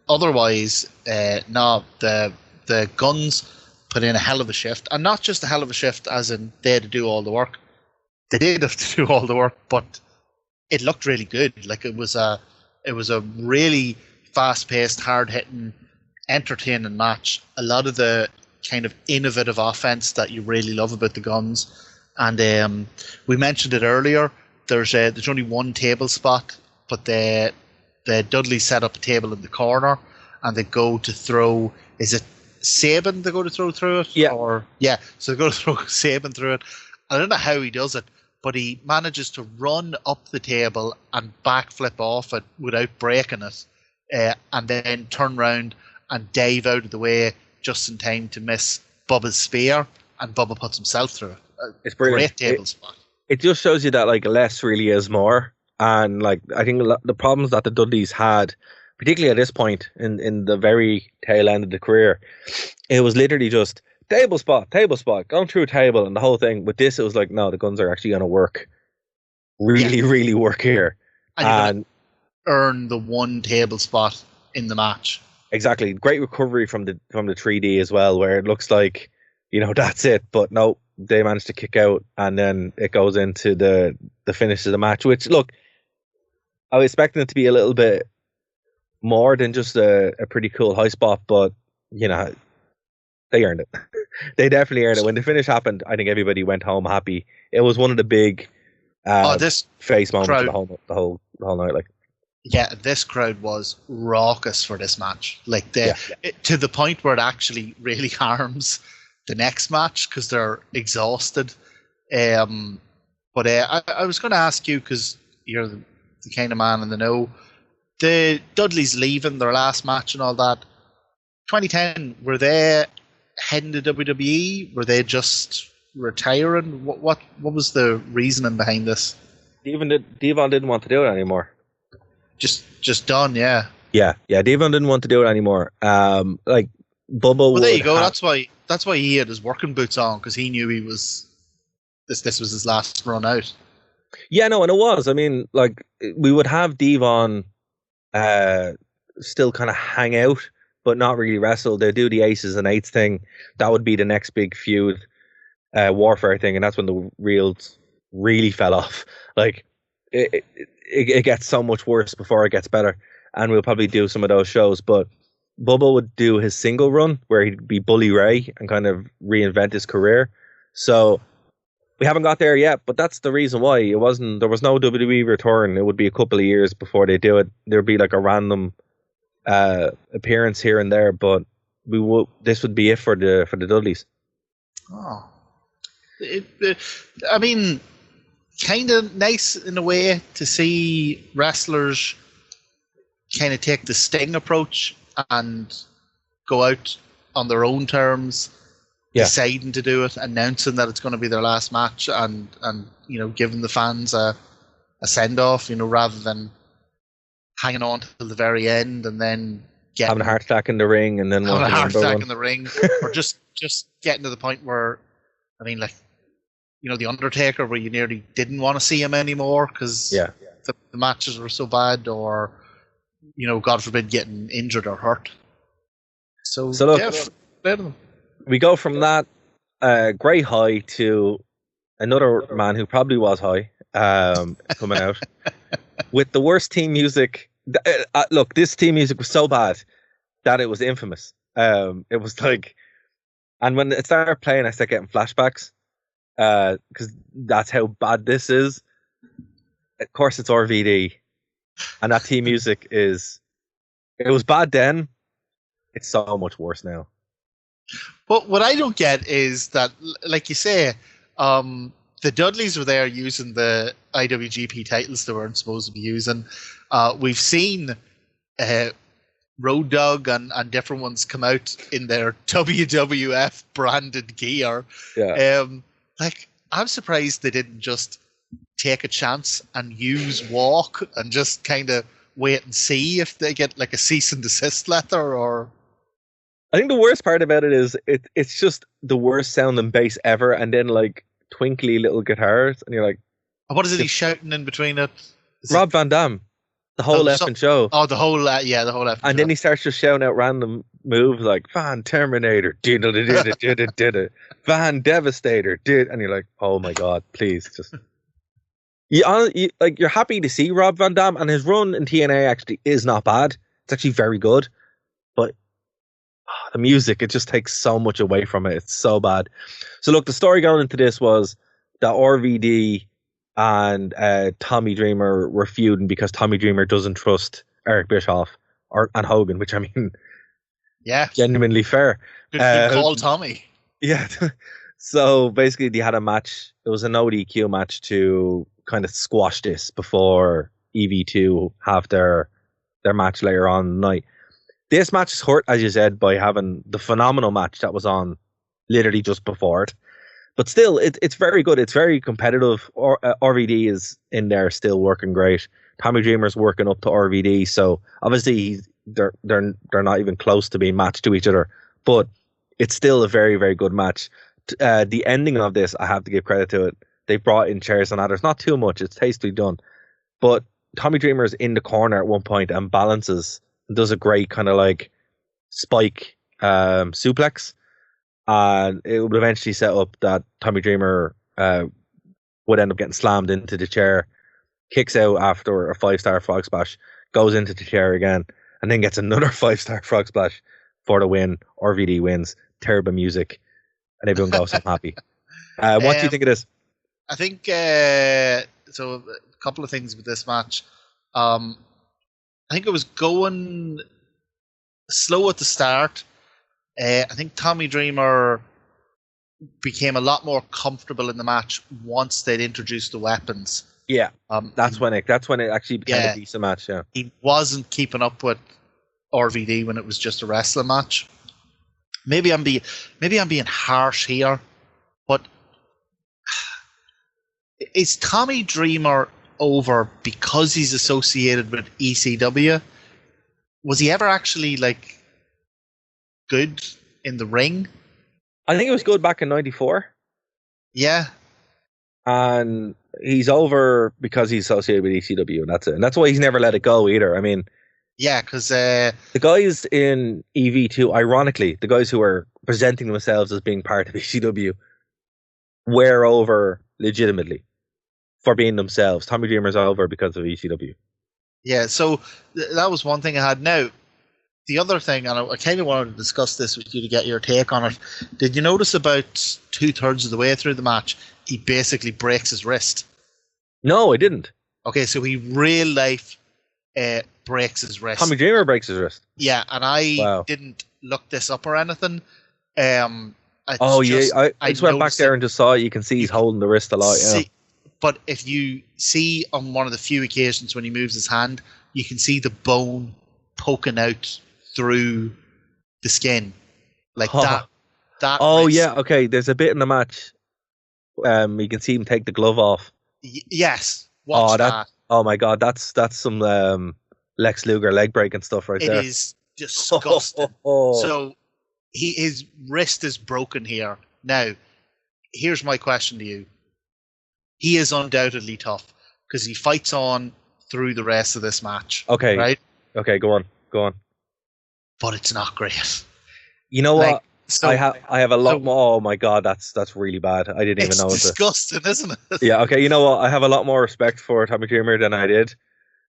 otherwise, the Guns put in a hell of a shift, and not just a hell of a shift as in they had to do all the work. They did have to do all the work, but it looked really good. Like it was a really fast-paced, hard-hitting, entertaining match. A lot of the kind of innovative offense that you really love about the Guns. And we mentioned it earlier, there's only one table spot, but the Dudleys set up a table in the corner, and they go to throw. Is it Sabin they go to throw through it? Yeah. So they go to throw Sabin through it. I don't know how he does it, but he manages to run up the table and backflip off it without breaking it, and then turn round and dive out of the way just in time to miss Bubba's spear, and Bubba puts himself through it. It's brilliant. Great table spot. It just shows you that like less really is more, and like I think the problems that the Dudleys had, particularly at this point in the very tail end of the career, it was literally just table spot, going through a table, and the whole thing. With this, it was like, no, the guns are actually going to work, really work here, and earn the one table spot in the match. Exactly, great recovery from the 3D as well, where it looks like, that's it, but no, they managed to kick out, and then it goes into the finish of the match. Which, look, I was expecting it to be a little bit more than just a pretty cool high spot, but they earned it. They definitely earned it. When the finish happened, I think everybody went home happy. It was one of the big this face moments crowd, of the whole night. Like, yeah, this crowd was raucous for this match. Like to the point where it actually really harms the next match because they're exhausted. But I was going to ask you, because you're the kind of man in the know. The Dudleys leaving their last match and all that. 2010, were they heading to WWE? Were they just retiring? What was the reasoning behind this? Devon didn't want to do it anymore. Just done, yeah. Yeah. Devon didn't want to do it anymore. Like Bubba. Well, there you go. That's why he had his working boots on, because he knew he was. This was his last run out. Yeah, no, and it was. I mean, like, we would have Devon still kind of hang out, but not really wrestle. They do the aces and eights thing. That would be the next big feud, warfare thing, and that's when the reels really fell off. Like, it gets so much worse before it gets better, and we'll probably do some of those shows. But Bubba would do his single run where he'd be Bully Ray and kind of reinvent his career. So we haven't got there yet, but that's the reason why there was no WWE return. It would be a couple of years before they do it. There'd be like a random appearance here and there, but this would be it for the Dudleys. Oh, I mean, kind of nice in a way to see wrestlers kind of take the Sting approach and go out on their own terms. Yeah. Deciding to do it, announcing that it's going to be their last match, and giving the fans a send off, rather than hanging on till the very end and then having a heart attack in the ring and then having a heart attack in the ring, or just getting to the point where, I mean, like, the Undertaker, where you nearly didn't want to see him anymore because the matches were so bad, or God forbid, getting injured or hurt. So look. We go from that great high to another man who probably was high coming out with the worst theme music. Look, this theme music was so bad that it was infamous. It was like, and when it started playing, I started getting flashbacks because that's how bad this is. Of course, it's RVD, and that theme music it was bad then. It's so much worse now. But what I don't get is that, like you say, the Dudleys were there using the IWGP titles they weren't supposed to be using. We've seen Road Dogg and different ones come out in their WWF branded gear. Yeah. I'm surprised they didn't just take a chance and use Walk and just kind of wait and see if they get like a cease and desist letter or... I think the worst part about it is it's just the worst sounding bass ever, and then like twinkly little guitars, and you're like, what is it he's shouting in between it? Rob Van Dam, the whole effing show. Oh, the whole effing show. And then he starts just shouting out random moves like Van Terminator, Van Devastator, and you're like, oh my god, please just. You're happy to see Rob Van Dam, and his run in TNA actually is not bad. It's actually very good, but the music, it just takes so much away from it. It's so bad. So look, the story going into this was that RVD and Tommy Dreamer were feuding because Tommy Dreamer doesn't trust Eric Bischoff and Hogan, which I mean, yeah, genuinely fair. Good call, Tommy. Yeah. So basically, they had a match. It was an ODQ match to kind of squash this before EV2 have their match later on in the night. This match is hurt, as you said, by having the phenomenal match that was on literally just before it. But still, it's very good. It's very competitive. RVD is in there still working great. Tommy Dreamer's working up to RVD, so obviously they're not even close to being matched to each other. But it's still a very, very good match. The ending of this, I have to give credit to it. They brought in chairs and ladders. Not too much. It's tastefully done. But Tommy Dreamer's in the corner at one point and balances and does a great kind of like spike suplex. And it would eventually set up that Tommy Dreamer would end up getting slammed into the chair, kicks out after a 5-star frog splash, goes into the chair again, and then gets another 5-star frog splash for the win. RVD wins. Terrible music. And everyone goes home happy. What do you think of this? I think so. A couple of things with this match. I think it was going slow at the start. I think Tommy Dreamer became a lot more comfortable in the match once they'd introduced the weapons. Yeah, that's when it actually became a decent match. Yeah, he wasn't keeping up with RVD when it was just a wrestling match. Maybe I'm being harsh here, but is Tommy Dreamer over because he's associated with ECW? Was he ever actually like good in the ring? I think it was good back in '94. Yeah, and he's over because he's associated with ECW, and that's it. And that's why he's never let it go either. I mean, yeah, because the guys in EV2, ironically, the guys who are presenting themselves as being part of ECW, were over legitimately for being themselves. Tommy Dreamer's over because of ECW. Yeah, so that was one thing I had. Now, the other thing, and I kind of wanted to discuss this with you to get your take on it. Did you notice about 2/3 of the way through the match, he basically breaks his wrist? No, I didn't. Okay, so he real life breaks his wrist. Tommy Dreamer breaks his wrist. Yeah, and I didn't look this up or anything. I just went back there and just saw it. You can see he's holding the wrist a lot. Yeah. But if you see on one of the few occasions when he moves his hand, you can see the bone poking out through the skin, like that. Oh wrist. Yeah, okay. There's a bit in the match. You can see him take the glove off. Yes. Watch that. Oh my God, that's some Lex Luger leg breaking stuff right there. It is disgusting. So his wrist is broken here. Now, here's my question to you. He is undoubtedly tough because he fights on through the rest of this match. Okay. Right? Okay, go on. But it's not great. You know what? So, I have a lot more. Oh my God, that's really bad. I didn't even know it. It's disgusting, isn't it? Yeah, okay, you know what? I have a lot more respect for Tommy Dreamer than I did.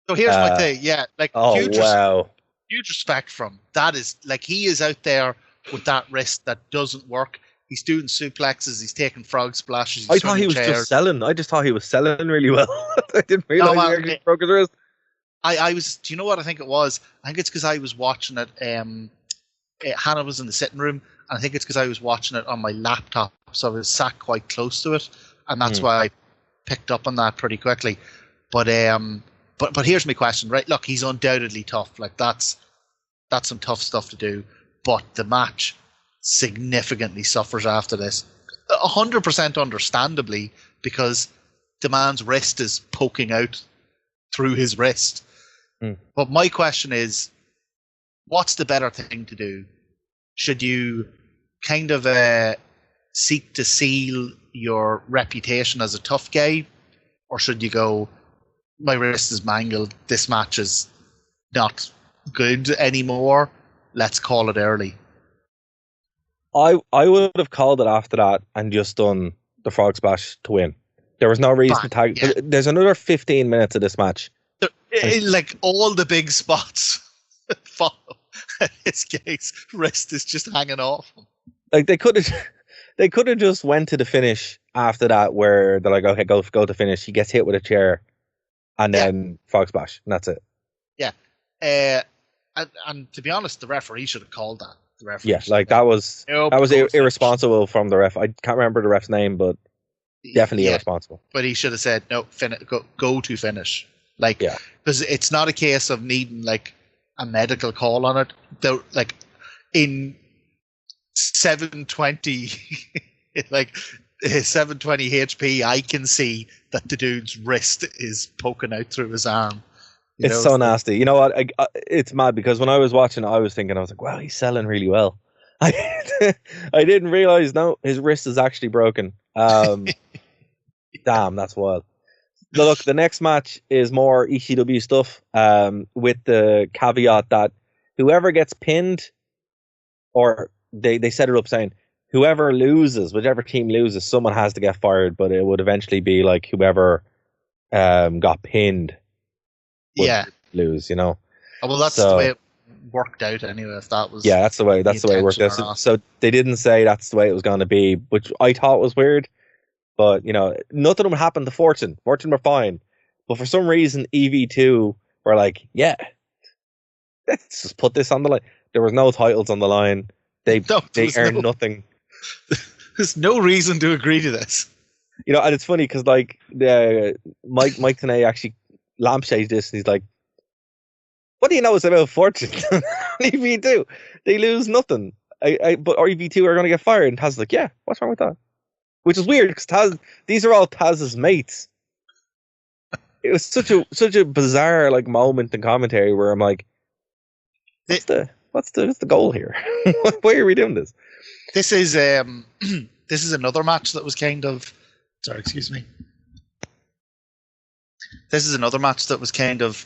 So here's my thing. Yeah, like huge respect from. That is, like, he is out there with that wrist that doesn't work. He's doing suplexes. He's taking frog splashes. I thought he was just selling. I just thought he was selling really well. I didn't realize he actually broke his wrist. I was. Do you know what I think it was? I think it's because I was watching it. Hannah was in the sitting room, and I think it's because I was watching it on my laptop, so I was sat quite close to it, and that's why I picked up on that pretty quickly. But here's my question, right? Look, he's undoubtedly tough. Like that's some tough stuff to do. But the match significantly suffers after this, 100% understandably, because the man's wrist is poking out through his wrist. But my question is, what's the better thing to do? Should you kind of seek to seal your reputation as a tough guy, or should you go, my wrist is mangled, this match is not good anymore, let's call it early? I would have called it after that and just done the frog splash to win. There was no reason to tag. Yeah. There's another 15 minutes of this match. Like all the big spots follow. His wrist is just hanging off him. Like they could have just went to the finish after that where they're like, okay, go to finish. He gets hit with a chair, and then frog splash, and that's it. Yeah. And to be honest, the referee should have called that. The referee. Yeah, like that was irresponsible from the ref. I can't remember the ref's name, but definitely irresponsible. But he should have said no. Go to finish. Like, because it's not a case of needing like a medical call on it. Though, like in 720, like 720 HP, I can see that the dude's wrist is poking out through his arm. It's so nasty. You know what? It's mad because when I was watching, I was thinking, I was like, wow, he's selling really well. I didn't realize, no, his wrist is actually broken. Damn, that's wild. Look, the next match is more ECW stuff, with the caveat that whoever gets pinned, or they set it up saying, whoever loses, whichever team loses, someone has to get fired, but it would eventually be like whoever got pinned lose, you know. Oh, well, that's the way it worked out anyway. If that was that's the way it worked out. So they didn't say that's the way it was going to be, which I thought was weird. But you know, nothing would happen to Fortune. Fortune were fine, but for some reason, EV2 were like, yeah, let's just put this on the line. There was no titles on the line. They earned nothing. There's no reason to agree to this. You know, and it's funny because like Mike Tenay actually lampshades this, and he's like, what do you know about Fortune? EV2, they lose nothing. But EV2 are going to get fired. And Taz's like, yeah, what's wrong with that? Which is weird because these are all Taz's mates. It was such a bizarre like moment in commentary where I'm like, what's the goal here? Why are we doing this? This is this is another match that was kind of excuse me. This is another match that was kind of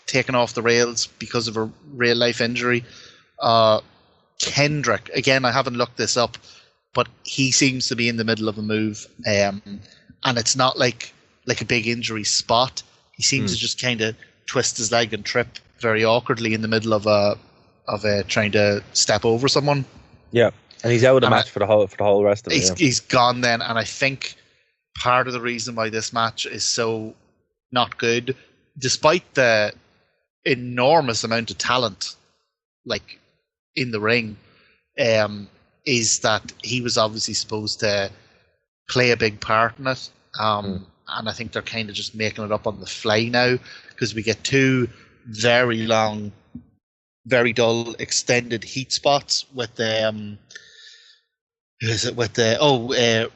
taken off the rails because of a real life injury. Kendrick, again, I haven't looked this up, but he seems to be in the middle of a move, and it's not like a big injury spot. He seems to just kind of twist his leg and trip very awkwardly in the middle of trying to step over someone. Yeah, and he's out of the match for the whole rest of it. He's gone then, and I think part of the reason why this match is so not good, despite the enormous amount of talent like in the ring, is that he was obviously supposed to play a big part in it, and I think they're kind of just making it up on the fly now because we get two very long, very dull extended heat spots with the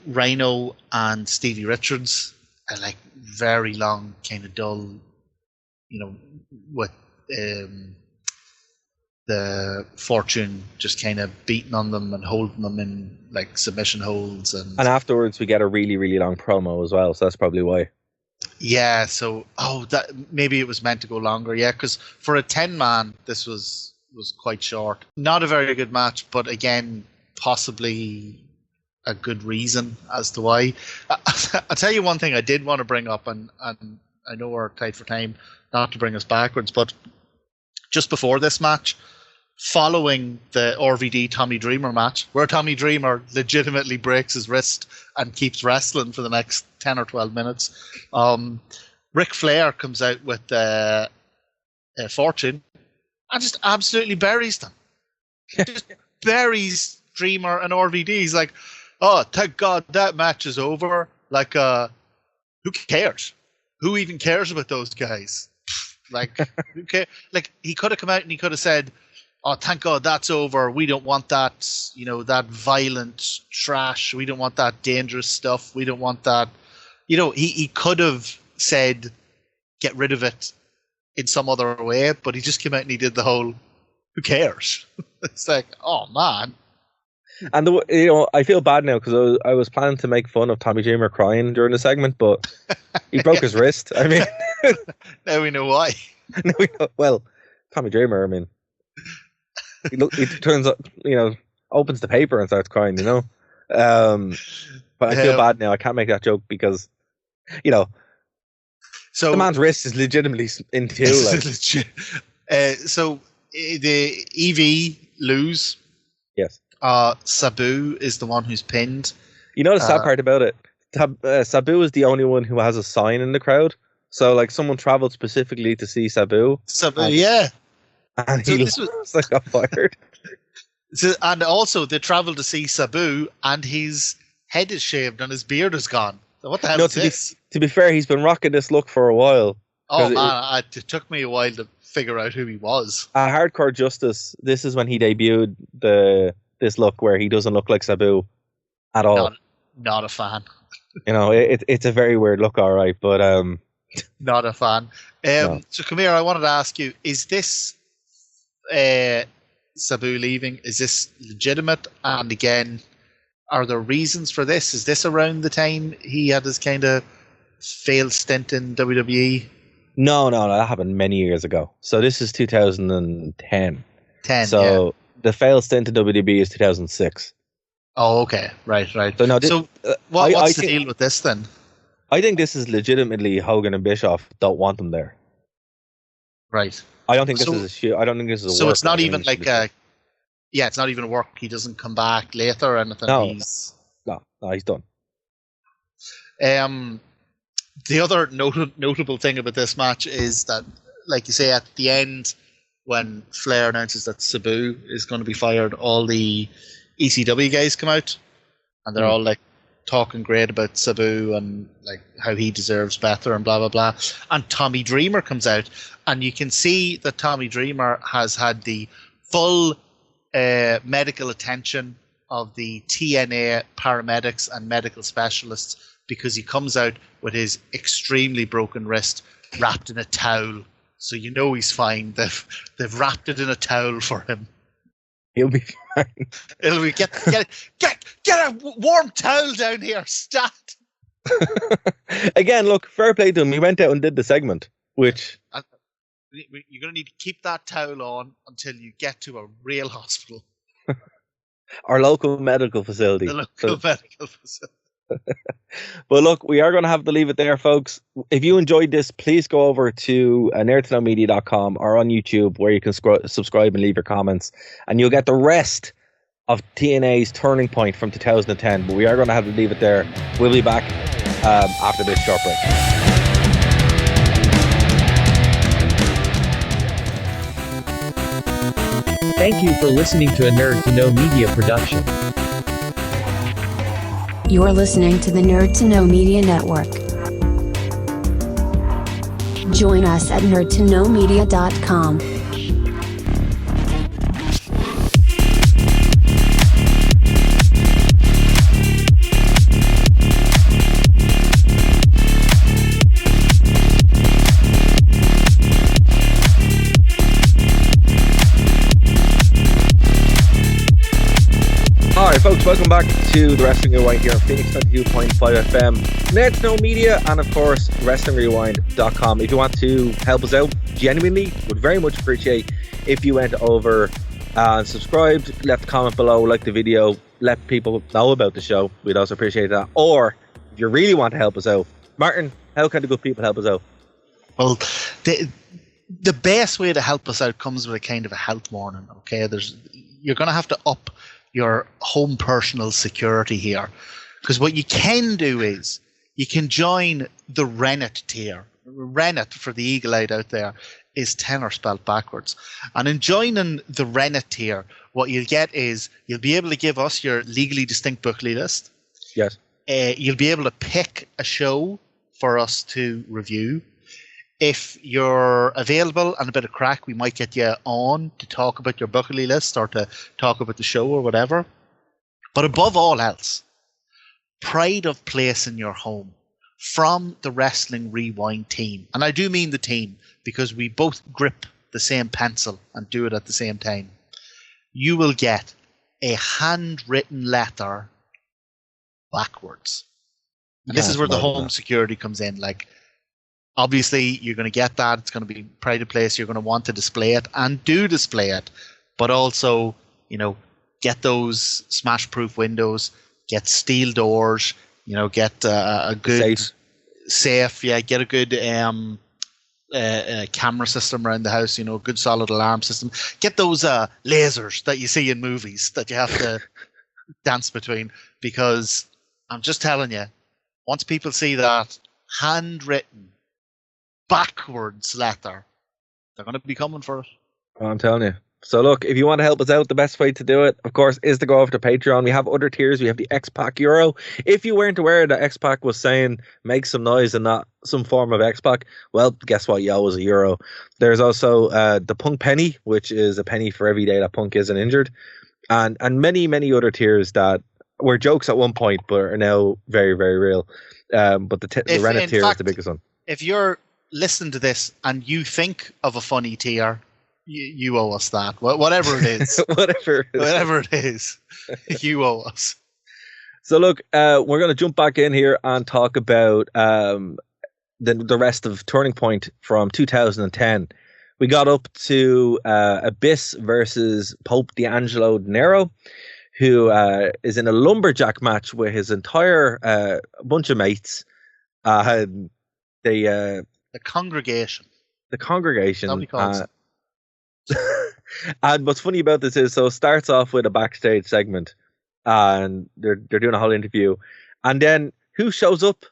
Rhino and Stevie Richards, and like very long, kind of dull, you know, with the Fortune just kind of beating on them and holding them in like submission holds, and afterwards we get a really, really long promo as well, so that's probably why. Yeah, so that maybe it was meant to go longer, because for a 10-man this was quite short. Not a very good match, but again, possibly a good reason as to why. I'll tell you one thing I did want to bring up, and I know we're tight for time, not to bring us backwards, but just before this match, following the RVD Tommy Dreamer match, where Tommy Dreamer legitimately breaks his wrist and keeps wrestling for the next 10 or 12 minutes, Ric Flair comes out with Fortune and just absolutely buries them. Just buries Dreamer and RVD. He's like, oh, thank God that match is over. Like, who cares? Who even cares about those guys? Like, who cares? Like, he could have come out and he could have said, oh, thank God that's over. We don't want that, you know, that violent trash. We don't want that dangerous stuff. We don't want that. You know, he could have said, get rid of it in some other way, but he just came out and he did the whole, who cares? It's like, oh, man. And, you know, I feel bad now because I was planning to make fun of Tommy Dreamer crying during the segment, but he broke his wrist. I mean, now we know why. Now we know, well, Tommy Dreamer, I mean, he turns up, you know, opens the paper and starts crying, you know. But I feel bad now. I can't make that joke because, you know, so the man's wrist is legitimately in two. Like. So the EV lose. Yes. Sabu is the one who's pinned. You know the sad part about it? Sabu is the only one who has a sign in the crowd. So, like, someone traveled specifically to see Sabu. Yeah. And he got fired. And also, they traveled to see Sabu, and his head is shaved and his beard is gone. So what the hell is this? To be fair, he's been rocking this look for a while. Oh, man, it took me a while to figure out who he was. Hardcore Justice, this is when he debuted this look where he doesn't look like Sabu at all. Not a fan. You know, it's a very weird look, all right, but... Not a fan. No. So, come here, I wanted to ask you, is this Sabu leaving, is this legitimate? And again, are there reasons for this? Is this around the time he had his kind of failed stint in WWE? No, that happened many years ago. So this is 2010. So the failed stint in WWE is 2006. Oh, okay. Right. So, what's the deal with this then? I think this is legitimately Hogan and Bischoff don't want them there. Right. I don't think this is a shoot. I don't think this is a so work. It's not even like it's not even work. He doesn't come back later or anything. No, he's done. The other notable thing about this match is that, like you say, at the end, when Flair announces that Sabu is going to be fired, all the ECW guys come out, and they're all like talking great about Sabu and like how he deserves better and blah blah blah. And Tommy Dreamer comes out, and you can see that Tommy Dreamer has had the full medical attention of the TNA paramedics and medical specialists, because he comes out with his extremely broken wrist wrapped in a towel, so you know he's fine. They've wrapped it in a towel for him. He'll be fine. It'll be get a warm towel down here, stat. Again, look, fair play to him. He went out and did the segment, which you're going to need to keep that towel on until you get to a real hospital. Our local medical facility. The local medical facility. But look, we are going to have to leave it there, folks. If you enjoyed this, please go over to nerdtoknowmedia.com or on YouTube, where you can subscribe and leave your comments, and you'll get the rest of TNA's Turning Point from 2010. But we are going to have to leave it there. We'll be back after this short break. Thank you for listening to a Nerd to Know Media production. You're listening to the Nerd to Know Media Network. Join us at nerdtoknowmedia.com. Alright, folks, welcome back to the Wrestling Rewind here on Phoenix 92.5 FM, Nerd to Know Media, and of course, WrestlingRewind.com. If you want to help us out, genuinely, would very much appreciate if you went over and subscribed, left a comment below, like the video, let people know about the show. We'd also appreciate that. Or, if you really want to help us out, Martin, how can the good people help us out? Well, the best way to help us out comes with a kind of a health warning, okay? You're going to have to up your home personal security here, because what you can do is you can join the Rennet tier. Rennet, for the eagle-eyed out there, is tenor spelled backwards. And in joining the Rennet tier, what you'll get is you'll be able to give us your legally distinct bookly list. Yes. You'll be able to pick a show for us to review. If you're available and a bit of crack, we might get you on to talk about your buckly list or to talk about the show or whatever. But above all else, pride of place in your home from the Wrestling Rewind team. And I do mean the team, because we both grip the same pencil and do it at the same time. You will get a handwritten letter backwards. And this is where the home security comes in. Like, obviously, you're going to get that. It's going to be pride of place. You're going to want to display it and do display it. But also, get those smash-proof windows, get steel doors, get a good safe. Yeah, get a good camera system around the house, a good solid alarm system. Get those lasers that you see in movies that you have to dance between, because I'm just telling you, once people see that handwritten, backwards letter, they're going to be coming for it. I'm telling you. So look, if you want to help us out, the best way to do it, of course, is to go over to Patreon. We have other tiers. We have the X-Pac Euro. If you weren't aware that X-Pac was saying make some noise and not some form of X-Pac, well, guess what? You owe us a euro. There's also the Punk Penny, which is a penny for every day that Punk isn't injured. And many, many other tiers that were jokes at one point, but are now very, very real. But the Rennet tier is the biggest one. If you're listening to this and you think of a funny tier, you owe us that. Whatever it is. Whatever it is, you owe us. So look, we're going to jump back in here and talk about the rest of Turning Point from 2010. We got up to Abyss versus Pope D'Angelo Dinero, who is in a lumberjack match with his entire bunch of mates. The congregation. The congregation. Nobody calls it. And what's funny about this is, so it starts off with a backstage segment, and they're doing a whole interview, and then who shows up?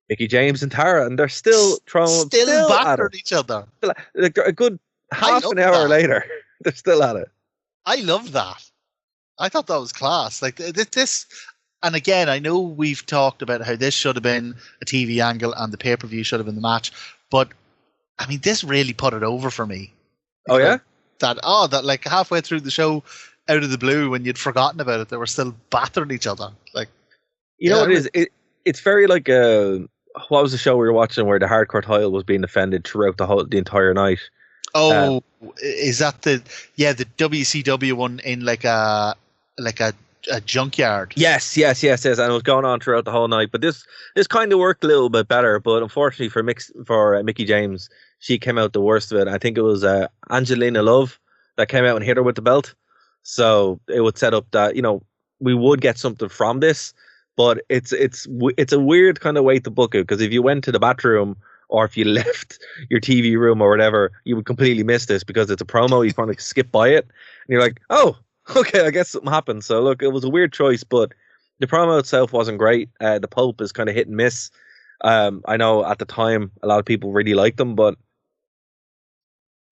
Mickie James and Tara, and they're still back at each other. Like a good half an hour later, they're still at it. I love that. I thought that was class. Like this, and again, I know we've talked about how this should have been a TV angle and the pay-per-view should have been the match, but I mean, this really put it over for me. Oh yeah. That like halfway through the show, out of the blue, when you'd forgotten about it, they were still battering each other. Like, you know what it is? It's very like what was the show we were watching where the hardcore title was being defended throughout the entire night? Oh, is that the WCW one in like a junkyard? Yes, and it was going on throughout the whole night. But this kind of worked a little bit better. But unfortunately for Mickie James, she came out the worst of it. I think it was Angelina Love that came out and hit her with the belt. So it would set up that, you know, we would get something from this, but it's a weird kind of way to book it, because if you went to the bathroom or if you left your TV room or whatever, you would completely miss this because it's a promo. You kind of skip by it and you're like, oh, okay, I guess something happened. So look, it was a weird choice, but the promo itself wasn't great. The Pope is kind of hit and miss. I know at the time a lot of people really liked them, but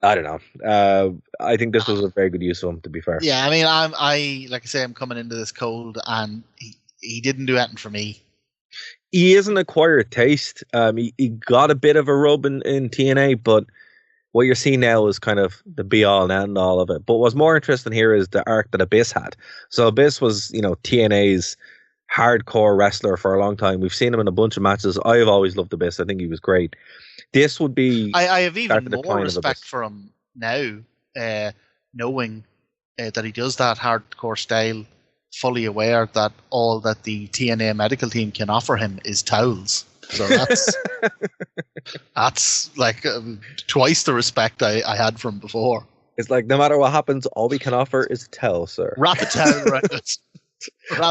I don't know. I think this was a very good use of him, to be fair. Yeah, I mean, I'm coming into this cold, and he didn't do anything for me. He is an acquired taste. He got a bit of a rub in TNA, but what you're seeing now is kind of the be all and end all of it. But what's more interesting here is the arc that Abyss had. So Abyss was, you know, TNA's hardcore wrestler for a long time. We've seen him in a bunch of matches. I've always loved Abyss. I think he was great. This would be... I have even more respect for him now, knowing that he does that hardcore style, fully aware that all that the TNA medical team can offer him is towels. So that's like twice the respect I had from before. It's like, no matter what happens, all we can offer is a towel, sir. Wrap a towel around it.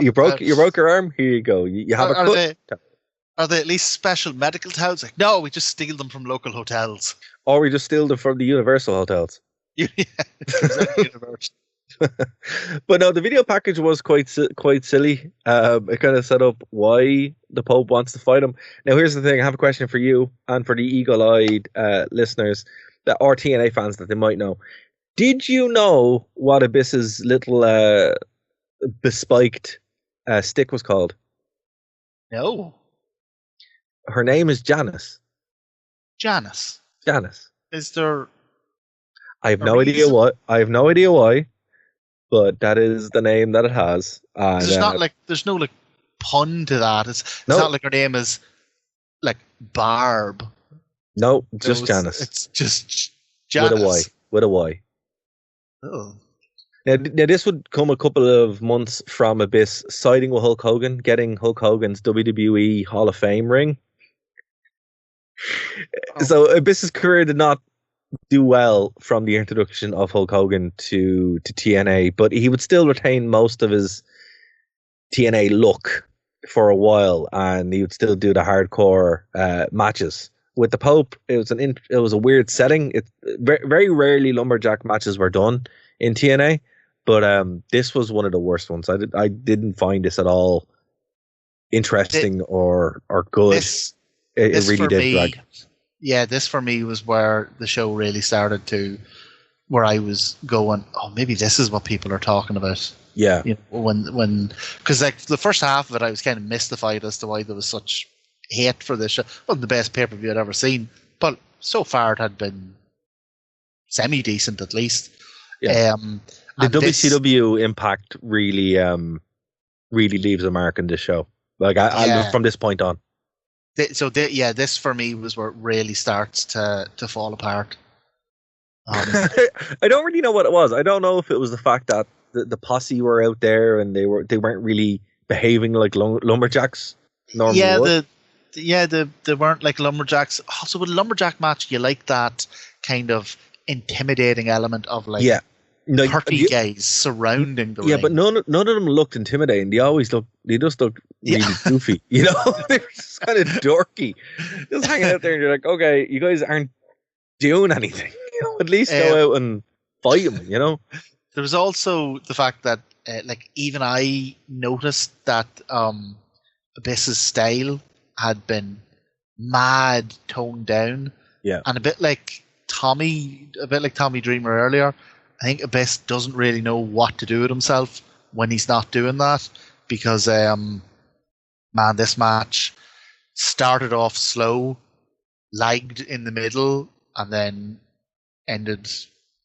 You broke your arm? Here you go. You have a cut. Are they at least special medical towels? Like, no, we just steal them from local hotels. Or we just steal them from the Universal hotels. Yeah, Universal. But no, the video package was quite silly. It kind of set up why the Pope wants to fight him. Now, here's the thing. I have a question for you and for the eagle-eyed listeners or TNA fans that they might know. Did you know what Abyss's little bespiked stick was called? No. Her name is Janice. Janice. Is there... I have no idea why, but that is the name that it has. And, there's no pun to that. It's not like her name is like Barb. No, just Janice. It's just Janice. With a Y. Oh. Now, this would come a couple of months from Abyss siding with Hulk Hogan, getting Hulk Hogan's WWE Hall of Fame ring. Oh. So Abyss's career did not do well from the introduction of Hulk Hogan to TNA, but he would still retain most of his TNA look for a while, and he would still do the hardcore matches. With the Pope, it was a weird setting. Very rarely lumberjack matches were done in TNA, but this was one of the worst ones. I didn't find this at all interesting or good. It really did drag. Yeah, this for me was where the show really started to, where I was going, oh, maybe this is what people are talking about. Yeah. You know, because like the first half of it, I was kind of mystified as to why there was such hate for this show. It wasn't the best pay-per-view I'd ever seen, but so far it had been semi-decent at least. Yeah. The WCW impact really leaves a mark in this show. Like I from this point on. This for me was where it really starts to fall apart. I don't really know what it was. I don't know if it was the fact that the posse were out there and they weren't really behaving like lumberjacks normally would. They weren't like lumberjacks. Also, with a lumberjack match, you like that kind of intimidating element of like 30 guys surrounding the ring. Yeah, but none of them looked intimidating. They just looked really goofy. You know, they were just kind of dorky, just hanging out there. And you're like, okay, you guys aren't doing anything. You know, at least go out and fight them. You know. There was also the fact that, like, even I noticed that Abyss's style had been mad toned down. Yeah, and a bit like Tommy Dreamer earlier. I think Abyss doesn't really know what to do with himself when he's not doing that, because this match started off slow, lagged in the middle, and then ended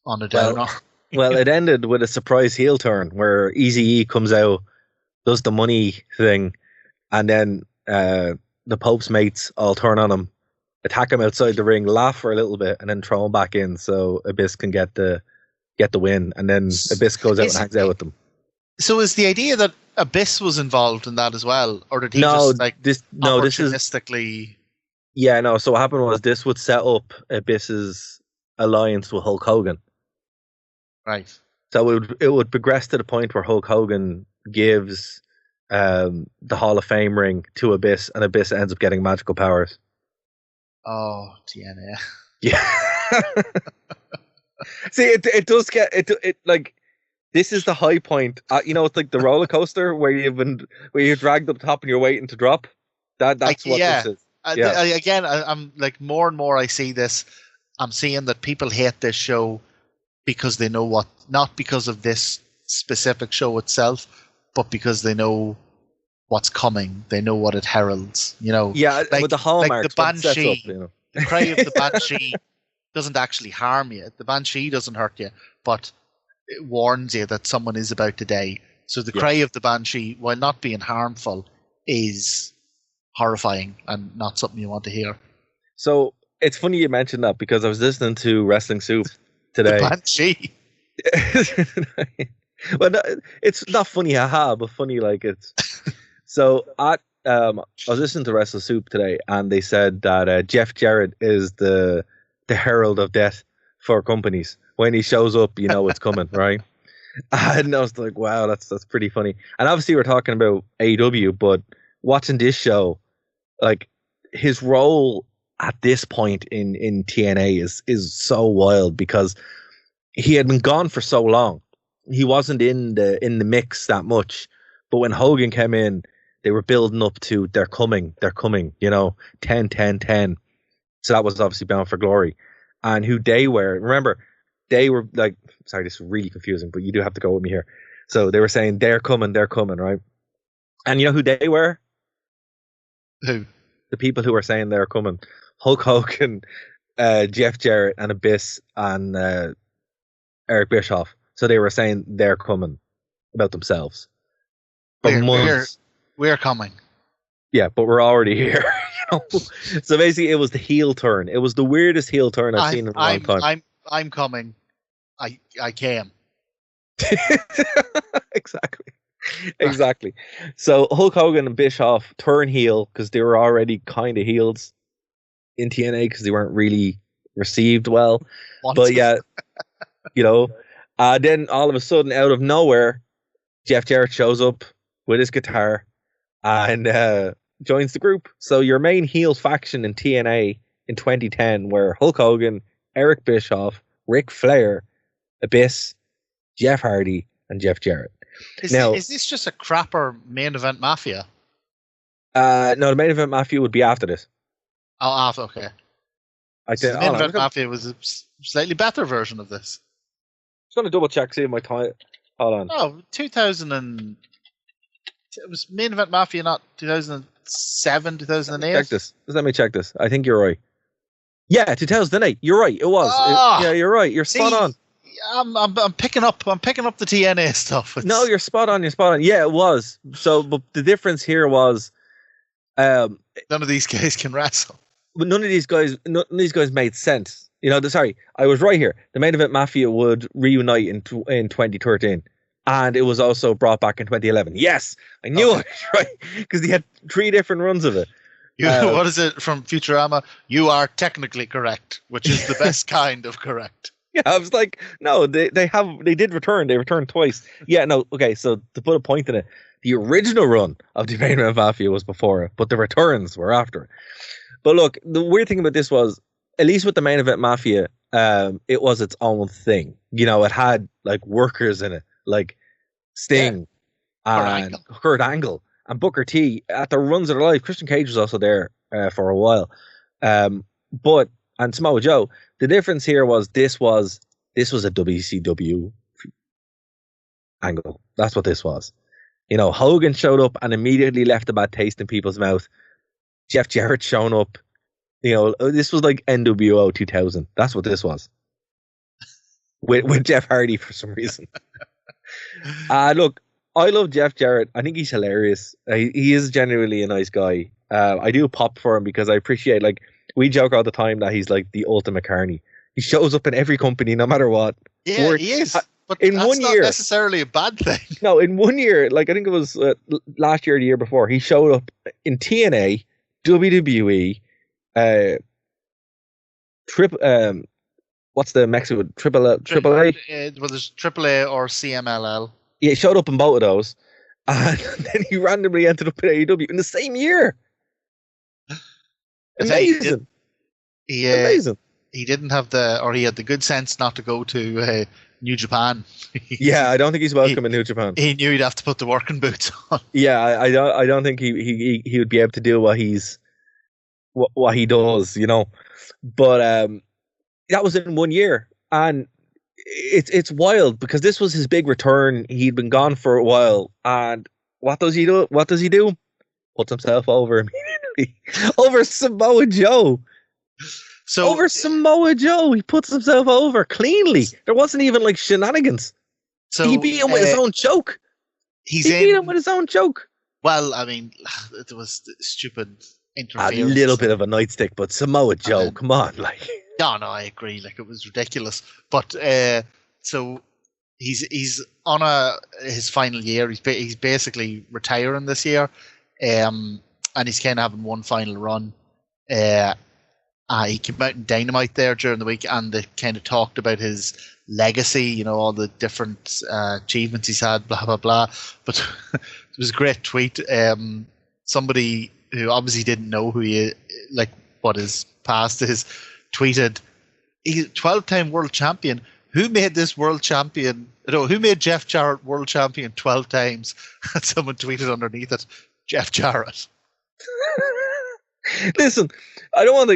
on a downer. Well, it ended with a surprise heel turn where Eazy-E comes out, does the money thing, and then the Pope's mates all turn on him, attack him outside the ring, laugh for a little bit, and then throw him back in so Abyss can get the win. And then Abyss goes out and hangs out with them. So is the idea that Abyss was involved in that as well, or did he opportunistically? Yeah, no. So what happened was this would set up Abyss's alliance with Hulk Hogan. Right. So it would progress to the point where Hulk Hogan gives the Hall of Fame ring to Abyss, and Abyss ends up getting magical powers. Oh, TNA. Yeah. See, it does get it like this is the high point. You know, it's like the roller coaster where you're dragged up top and you're waiting to drop. That's what this is. Again, I'm like, more and more I see this. I'm seeing that people hate this show because they know not because of this specific show itself, but because they know what's coming. They know what it heralds. You know, like, with the hallmarks, like the Banshee, up, you know. The cry of the Banshee doesn't actually harm you. The Banshee doesn't hurt you, but it warns you that someone is about to die. So the cry of the Banshee, while not being harmful, is horrifying and not something you want to hear. So it's funny you mentioned that, because I was listening to Wrestling Soup today. The Banshee. Well, no, it's not funny, haha, but funny like it's. So I was listening to Wrestle Soup today, and they said that Jeff Jarrett is the herald of death for companies. When he shows up, you know it's coming, right? And I was like, wow, that's pretty funny. And obviously we're talking about AEW, but watching this show, like, his role at this point in TNA is so wild, because he had been gone for so long. He wasn't in the mix that much. But when Hogan came in, they were building up to they're coming, you know, 10, 10, 10. So that was obviously Bound for Glory. And who they were, remember, they were like, sorry, this is really confusing, but you do have to go with me here. So they were saying, they're coming, right? And you know who they were? Who? The people who were saying they're coming. Hulk Hogan, Jeff Jarrett, and Abyss, and Eric Bischoff. So they were saying they're coming about themselves. We're coming. Yeah, but we're already here. You know? So basically, it was the heel turn. It was the weirdest heel turn I've seen in a long time. I'm coming. I came. Exactly. So Hulk Hogan and Bischoff turn heel because they were already kind of heels in TNA because they weren't really received well. But yeah, you know. Then all of a sudden, out of nowhere, Jeff Jarrett shows up with his guitar and joins the group. So your main heel faction in TNA in 2010 were Hulk Hogan, Eric Bischoff, Ric Flair, Abyss, Jeff Hardy, and Jeff Jarrett. Is this just a crapper main event mafia? No, the main event Mafia would be after this. Oh, okay. The main event Mafia was a slightly better version of this. Just going to double check, see my time. Hold on. Oh, 2000 and... It was main event Mafia, not 2007, 2008? Check this. Let me check this. I think you're right. Yeah, 2008. You're right. It was. Yeah, you're right. You're spot on. I'm picking up the TNA stuff. No, you're spot on. Yeah, it was. So, but the difference here was... none of these guys can wrestle. But none of these guys made sense. Sorry, I was right here. The main event Mafia would reunite in 2013. And it was also brought back in 2011. Yes, I knew it, right? Because he had 3 different runs of it. What is it from Futurama? You are technically correct, which is the best kind of correct. Yeah, I was like, no, they did return. They returned twice. Yeah, no, okay, so to put a point in it, the original run of the main event Mafia was before it, but the returns were after it. But look, the weird thing about this was, at least with the main event Mafia, it was its own thing. It had like workers in it, like Sting and Kurt Angle and Booker T at the runs of their life. Christian Cage was also there for a while, and Samoa Joe. The difference here was this was a WCW angle. That's what this was. Hogan showed up and immediately left a bad taste in people's mouth. Jeff Jarrett showing up. This was like NWO 2000. That's what this was. With Jeff Hardy for some reason. Look, I love Jeff Jarrett. I think he's hilarious. He is genuinely a nice guy. I do pop for him because I appreciate, like, we joke all the time that he's like the ultimate carny. He shows up in every company no matter what. Yeah, he is. But in that's 1 not year, necessarily a bad thing. No, in 1 year, like I think it was last year or the year before, he showed up in TNA, WWE, what's the Mexican triple A? Well, there's AAA or CMLL. Yeah, he showed up in both of those, and then he randomly ended up in AEW in the same year. Amazing. Amazing. He didn't have he had the good sense not to go to New Japan. Yeah, I don't think he's welcome in New Japan. He knew he'd have to put the working boots on. Yeah, I don't think he would be able to do what he does, But that was in 1 year, and it's wild because this was his big return. He'd been gone for a while, and what does he do? Puts himself over immediately over Samoa Joe. Over Samoa Joe, he puts himself over cleanly. There wasn't even like shenanigans. So he beat him with his own choke. He beat him with his own choke. Well, I mean, it was stupid interference. A little bit of a nightstick, but Samoa Joe, come on, like. No, I agree. Like, it was ridiculous. But so he's on his final year. He's basically retiring this year, and he's kind of having one final run. He came out in Dynamite there during the week, and they kind of talked about his legacy, all the different achievements he's had, blah, blah, blah. But it was a great tweet. Somebody who obviously didn't know what his past is, tweeted, he's a 12-time world champion. Who made this world champion? Who made Jeff Jarrett world champion 12 times? And someone tweeted underneath it, Jeff Jarrett. Listen, I don't want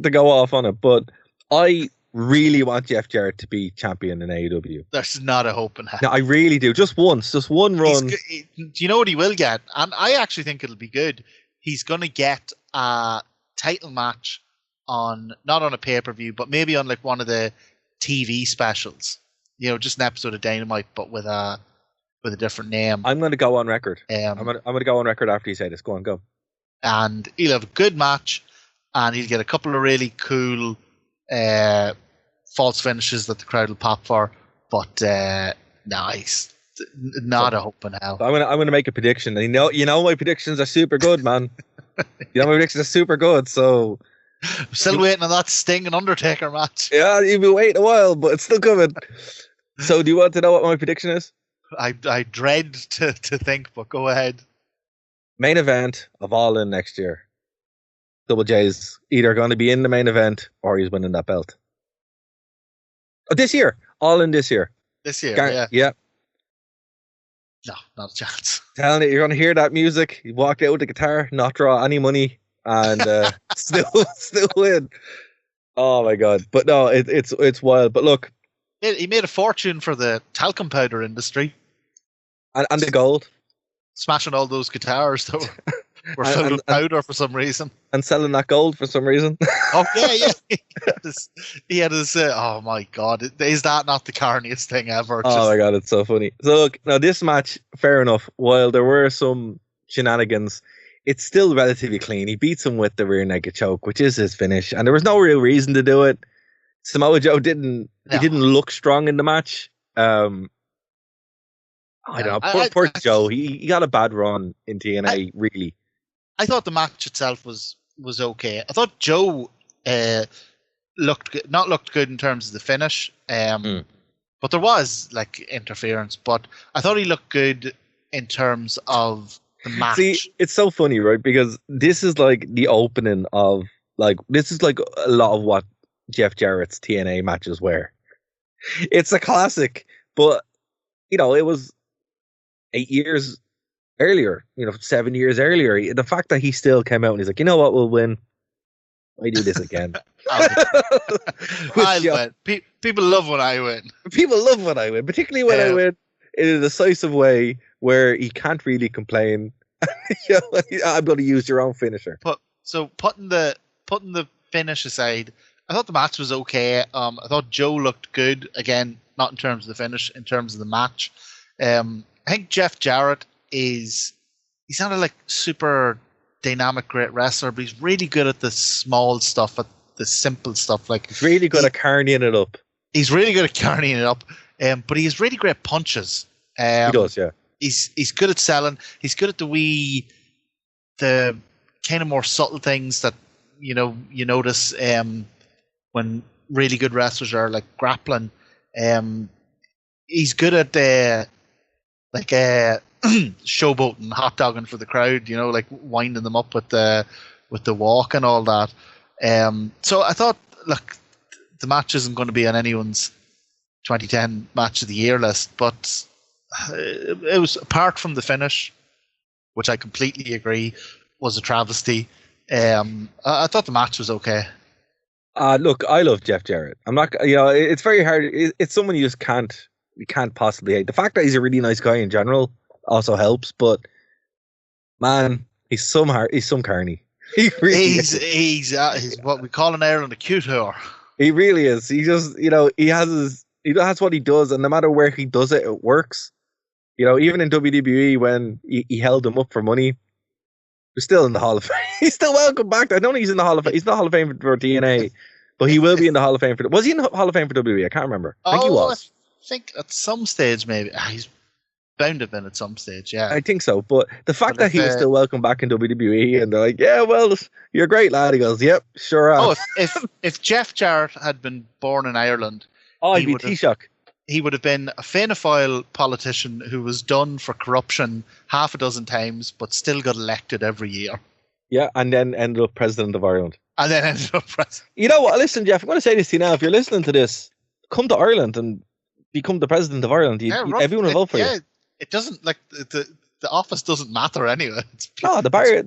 to go off on it, but I really want Jeff Jarrett to be champion in AEW. There's not a hope in hell. No, I really do. Just one run. Do you know what he will get? And I actually think it'll be good. He's going to get a title match not on a pay-per-view, but maybe on like one of the TV specials. Just an episode of Dynamite, but with a different name. I'm going to go on record. I'm going to go on record after you say this. Go on, go. And he'll have a good match, and he'll get a couple of really cool false finishes that the crowd will pop for. But nice, not a hope in hell. I'm gonna make a prediction. You know my predictions are super good, man. My predictions are super good. So I'm still waiting on that Sting and Undertaker match. Yeah, you've been waiting a while, but it's still coming. So do you want to know what my prediction is? I dread to think, but go ahead. Main event of All In next year. Double J's either going to be in the main event or he's winning that belt. Oh, this year. All In this year. This year, Yeah. No, not a chance. Telling you, you're going to hear that music. You walk out with the guitar, not draw any money, and still win. Oh my god! But no, it's wild. But look, He made a fortune for the talcum powder industry, and the gold, smashing all those guitars that were filled with powder for some reason, and selling that gold for some reason. Oh yeah. He had his oh my god, is that not the carniest thing ever? Oh my god, it's so funny. So look, now this match, fair enough. While there were some shenanigans, it's still relatively clean. He beats him with the rear naked choke, which is his finish, and there was no real reason to do it. Samoa Joe didn't look strong in the match. I don't know. Poor Joe. He got a bad run in TNA, really. I thought the match itself was okay. I thought Joe looked good in terms of the finish, but there was like interference. But I thought he looked good in terms of the match. See, it's so funny, right? Because this is like the opening of this is like a lot of what Jeff Jarrett's TNA matches were. It's a classic, but it was 8 years earlier, 7 years earlier. The fact that he still came out and he's like, you know what, we'll win. I do this again. I'll win. People love when I win. People love when I win, particularly when I win in a decisive way where he can't really complain. I'm going to use your own finisher. So putting the finish aside, I thought the match was okay. I thought Joe looked good. Again, not in terms of the finish, in terms of the match. I think Jeff Jarrett he's not a super dynamic great wrestler, but he's really good at the small stuff, at the simple stuff. He's really good at carrying it up. He's really good at carrying it up. But he has really great punches. He does, yeah. He's good at selling. He's good at the kind of more subtle things that you notice when really good wrestlers are grappling. He's good at showboating, hot dogging for the crowd. Winding them up with the walk and all that. So I thought, the match isn't going to be on anyone's 2010 match of the year list, but it was, apart from the finish, which I completely agree was a travesty. I thought the match was okay. Look, I love Jeff Jarrett. I'm not, it's very hard. It's someone you just can't possibly hate. The fact that he's a really nice guy in general also helps, but man, he's some carny. He really he's what we call in Ireland a cute whore. He really is. He just, that's what he does, and no matter where he does it, it works. Even in WWE when he held him up for money, he's still in the Hall of Fame. He's still welcome back. I don't think he's in the Hall of Fame. He's in the Hall of Fame for TNA, but he will be in the Hall of Fame for. Was he in the Hall of Fame for WWE? I can't remember. I think he was. I think at some stage maybe he's bound to have been at some stage. Yeah, I think so. But the fact that he was still welcome back in WWE, and they're like, "Yeah, well, you're a great lad." He goes, "Yep, sure." If Jeff Jarrett had been born in Ireland, he'd be Taoiseach. He would have been a Fianna Fáil politician who was done for corruption half a dozen times, but still got elected every year. Yeah, and then ended up president of Ireland. And then ended up president. You know what? Listen, Jeff, I'm going to say this to you now. If you're listening to this, come to Ireland and become the president of Ireland. Everyone will vote for you. It doesn't the office doesn't matter anyway. The barrier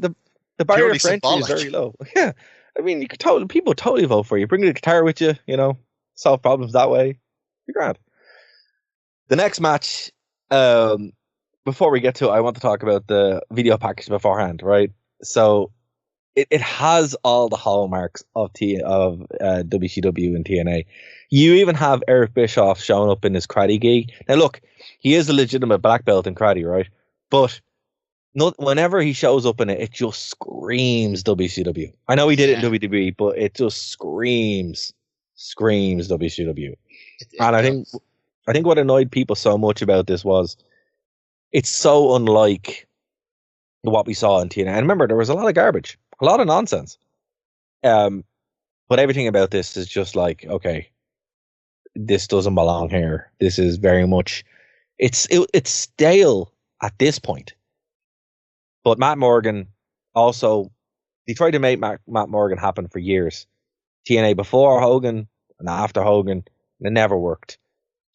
for entry is very low. Yeah, I mean, people totally vote for you. Bring the guitar with you. Solve problems that way. Be grand. The next match, before we get to it, I want to talk about the video package beforehand, right? So it has all the hallmarks of WCW and TNA. You even have Eric Bischoff showing up in his karate gi. Now look, he is a legitimate black belt in karate, right? But whenever he shows up in it, it just screams WCW. I know he did it in WWE, but it just screams WCW. And I think what annoyed people so much about this was it's so unlike what we saw in TNA. And remember, there was a lot of garbage, a lot of nonsense. But everything about this is just okay, this doesn't belong here. This is very much, it's stale at this point. But Matt Morgan also, he tried to make Matt Morgan happen for years. TNA before Hogan and after Hogan, and it never worked.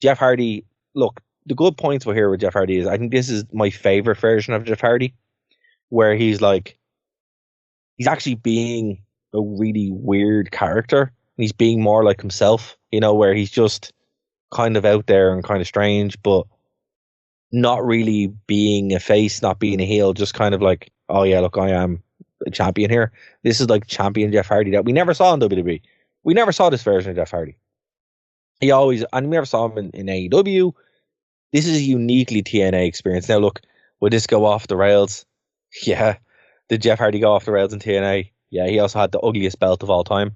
Jeff Hardy, look, the good points we're here with Jeff Hardy is I think this is my favorite version of Jeff Hardy, where he's actually being a really weird character. He's being more like himself, where he's just kind of out there and kind of strange, but not really being a face, not being a heel, just kind of like, oh yeah, look, I am a champion here. This is like champion Jeff Hardy that we never saw in WWE. We never saw this version of Jeff Hardy. We never saw him in AEW. This is a uniquely TNA experience. Now look, will this go off the rails? Yeah. Did Jeff Hardy go off the rails in TNA? Yeah, he also had the ugliest belt of all time.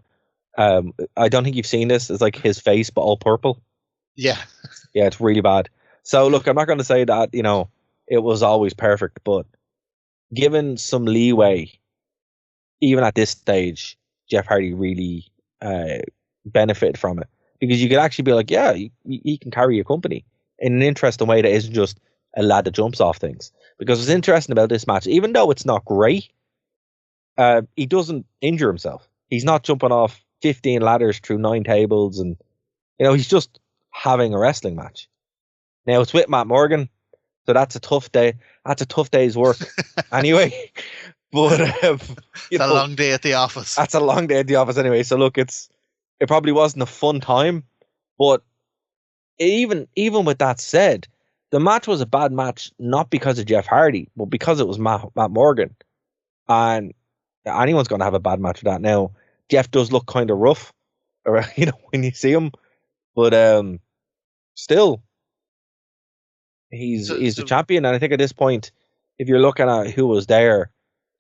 I don't think you've seen this. It's like his face, but all purple. Yeah. Yeah, it's really bad. So look, I'm not going to say that, it was always perfect, but given some leeway, even at this stage, Jeff Hardy really benefited from it. Because you could actually be like, yeah, he can carry a company in an interesting way that isn't just a lad that jumps off things. Because what's interesting about this match, even though it's not great, he doesn't injure himself. He's not jumping off 15 ladders through 9 tables, and he's just having a wrestling match. Now it's with Matt Morgan, so that's a tough day. That's a tough day's work, anyway. But it's a long day at the office. That's a long day at the office, anyway. So look, it probably wasn't a fun time, but even with that said, the match was a bad match not because of Jeff Hardy, but because it was Matt Morgan, and anyone's going to have a bad match with that. Now Jeff does look kind of rough, when you see him, but still, he's the champion. And I think at this point, if you're looking at who was there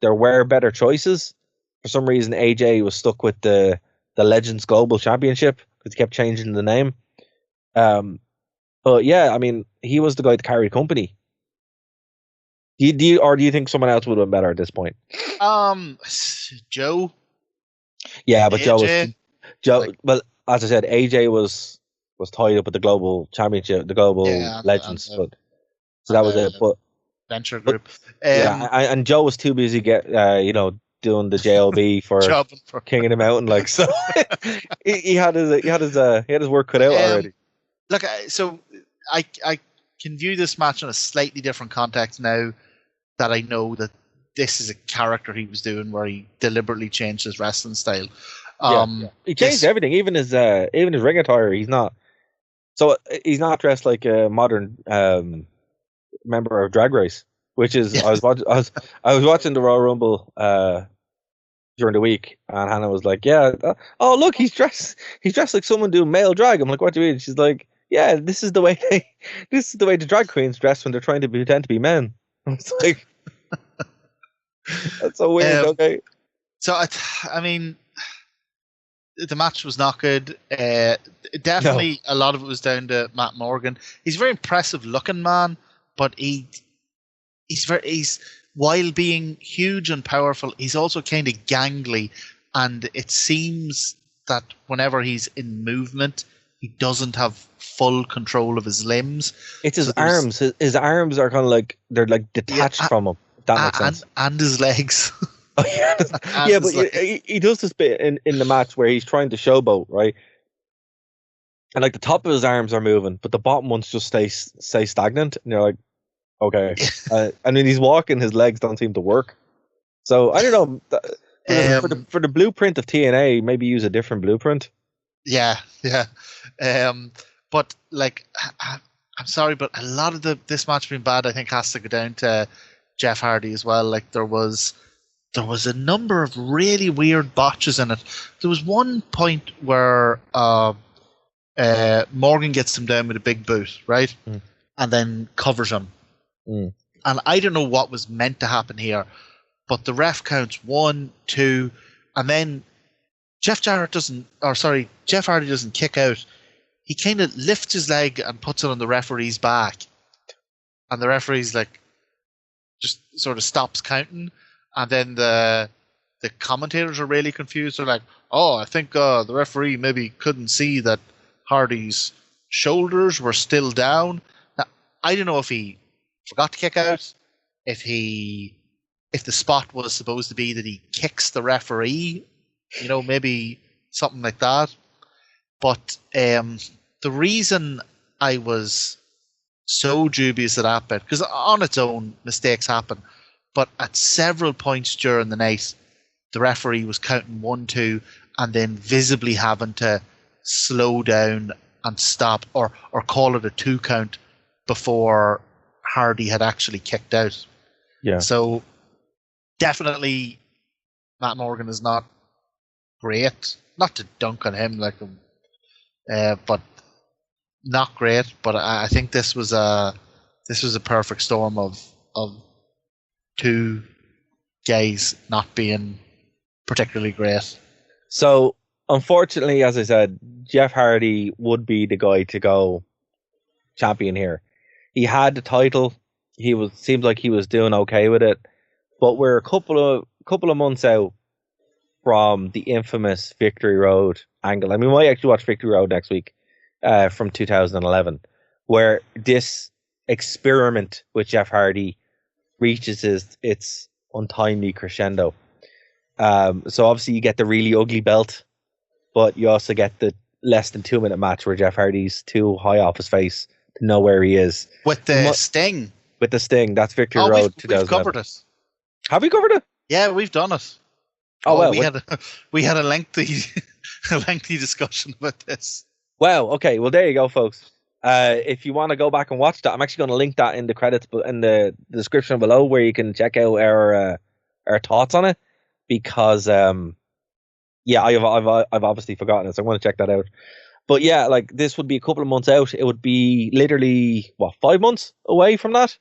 were better choices. For some reason, AJ was stuck with the Legends Global Championship because he kept changing the name. But yeah, I mean, he was the guy to carry the company. Do you think someone else would have been better at this point? Joe. Yeah, but AJ, well, as I said, AJ was tied up with the Global Championship, the Global Legends. So that was it. But Venture Group. And Joe was too busy doing the JLB for King of the Mountain, so he had his work cut out already. Look, so I can view this match in a slightly different context now that I know that this is a character he was doing where he deliberately changed his wrestling style. He changed everything, even his ring attire. He's not dressed like a modern member of Drag Race, which is I was watching the Royal Rumble during the week, and Hannah was like, "Yeah, oh look, he's dressed like someone doing male drag." I'm like, "What do you mean?" She's like, "Yeah, this is the way the drag queens dress when they're trying to pretend to be men." I was like, "That's so weird." Okay, so I mean, the match was not good. Definitely, a lot of it was down to Matt Morgan. He's a very impressive looking man, but he's while being huge and powerful, he's also kind of gangly, and it seems that whenever he's in movement, he doesn't have full control of his limbs. It's his arms. His arms are kind of like they're like detached from him. If that makes sense. And his legs. Oh, yeah, but he does this bit in the match where he's trying to showboat, right? And like the top of his arms are moving, but the bottom ones just stay stagnant, and you're like, okay. And when he's walking, his legs don't seem to work. So I don't know. For the blueprint of TNA, maybe use a different blueprint. Yeah. But like, I'm sorry, but a lot of this match being bad, I think, has to go down to Jeff Hardy as well. Like there was a number of really weird botches in it. There was one point where Morgan gets him down with a big boot, right? And then covers him. And I don't know what was meant to happen here, but the ref counts 1, 2, and then Jeff Hardy doesn't kick out. He kind of lifts his leg and puts it on the referee's back, and the referee's like just sort of stops counting, and then the commentators are really confused. They're like, "Oh, I think the referee maybe couldn't see that Hardy's shoulders were still down." Now, I don't know if he forgot to kick out, if the spot was supposed to be that he kicks the referee, maybe something like that. But the reason I was so dubious at that bit, because on its own, mistakes happen. But at several points during the night, the referee was counting 1, 2, and then visibly having to slow down and stop, or call it a 2 count before Hardy had actually kicked out. Yeah. So definitely Matt Morgan is not great. Not to dunk on him, but not great. But I think this was a perfect storm of two guys not being particularly great. So unfortunately, as I said, Jeff Hardy would be the guy to go champion here. He had the title. Seemed like he was doing okay with it, but we're a couple of months out from the infamous Victory Road angle. I mean, we might actually watch Victory Road next week, from 2011, where this experiment with Jeff Hardy reaches its untimely crescendo. So obviously you get the really ugly belt, but you also get the less than 2 minute match where Jeff Hardy's too high off his face to know where he is. With the Sting. With the Sting. That's Victory Road 2011. We've covered it. Have we covered it? Yeah, we've done it. Oh, well. We had a lengthy discussion about this. Wow. Okay. Well, there you go, folks. If you want to go back and watch that, I'm actually going to link that in the credits, in the description below, where you can check out our thoughts on it. Because I've obviously forgotten it, so I'm going to check that out. But yeah, like, this would be a couple of months out. It would be literally 5 months away from that.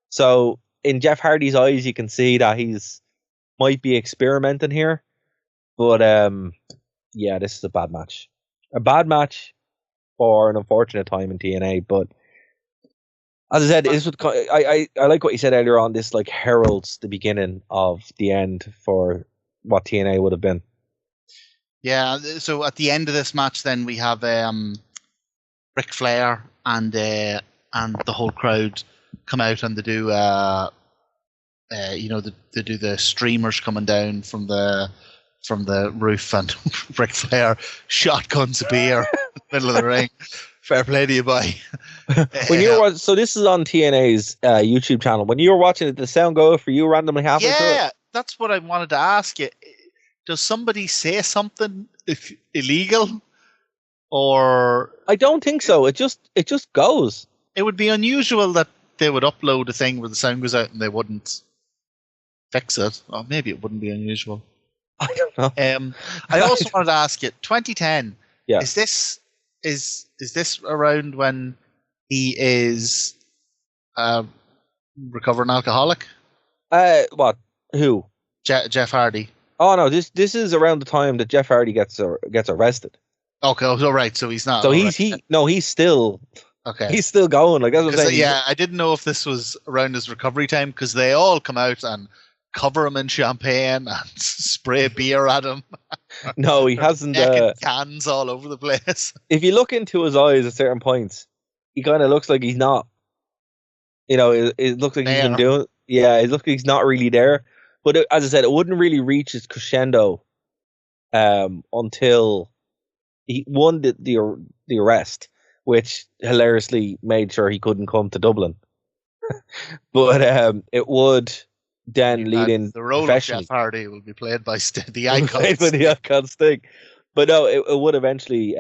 So in Jeff Hardy's eyes, you can see that might be experimenting here. But yeah, this is a bad match. A bad match for an unfortunate time in TNA. But as I said, I like what you said earlier on. This like heralds the beginning of the end for what TNA would have been. Yeah, so at the end of this match, then we have Ric Flair and the whole crowd come out, and they do they do the streamers coming down from the roof, and Ric Flair shotguns a beer in the middle of the ring. Fair play to you, boy. So this is on TNA's YouTube channel. When you were watching it, did the sound go for you randomly halfway through? Yeah, that's what I wanted to ask you. Does somebody say something illegal, or? I don't think so. It just goes. It would be unusual that they would upload a thing where the sound goes out and they wouldn't fix it. Or maybe it wouldn't be unusual. I don't know. I also wanted to ask you, 2010. Yeah. Is this around when he is recovering alcoholic? What? Who? Jeff Hardy. Oh no, this is around the time that Jeff Hardy gets arrested. Okay, all right. So he's not. So he's still. Okay. He's still going. Like, that's what I'm saying. Yeah, I didn't know if this was around his recovery time, because they all come out and cover him in champagne and spray beer at him. No, he hasn't. Cans all over the place. If you look into his eyes at certain points, he kind of looks like he's not. You know, it looks like he's been doing. Yeah, it looks like he's not really there. But as I said, it wouldn't really reach its crescendo until he won the arrest, which hilariously made sure he couldn't come to Dublin. But it would then lead in the role of Jeff Hardy will be played by the Icon. Played by the Icon Sting. But no, it would eventually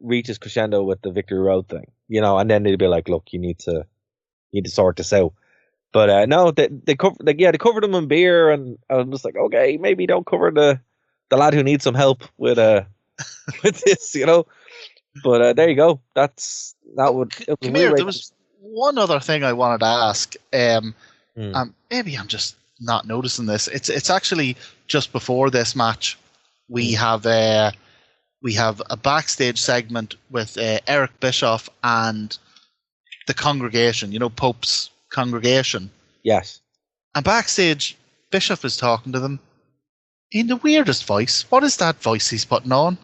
reach its crescendo with the Victory Road thing, you know, and then they'd be like, "Look, you need to sort this out." But no, they covered him in beer, and I was just like, okay, maybe don't cover the lad who needs some help with with this, you know. But there you go. There was one other thing I wanted to ask. Maybe I'm just not noticing this. It's actually just before this match. We have a backstage segment with Eric Bischoff and the congregation. You know, Pope's congregation. Yes. And backstage, Bischoff is talking to them in the weirdest voice. What is that voice he's putting on?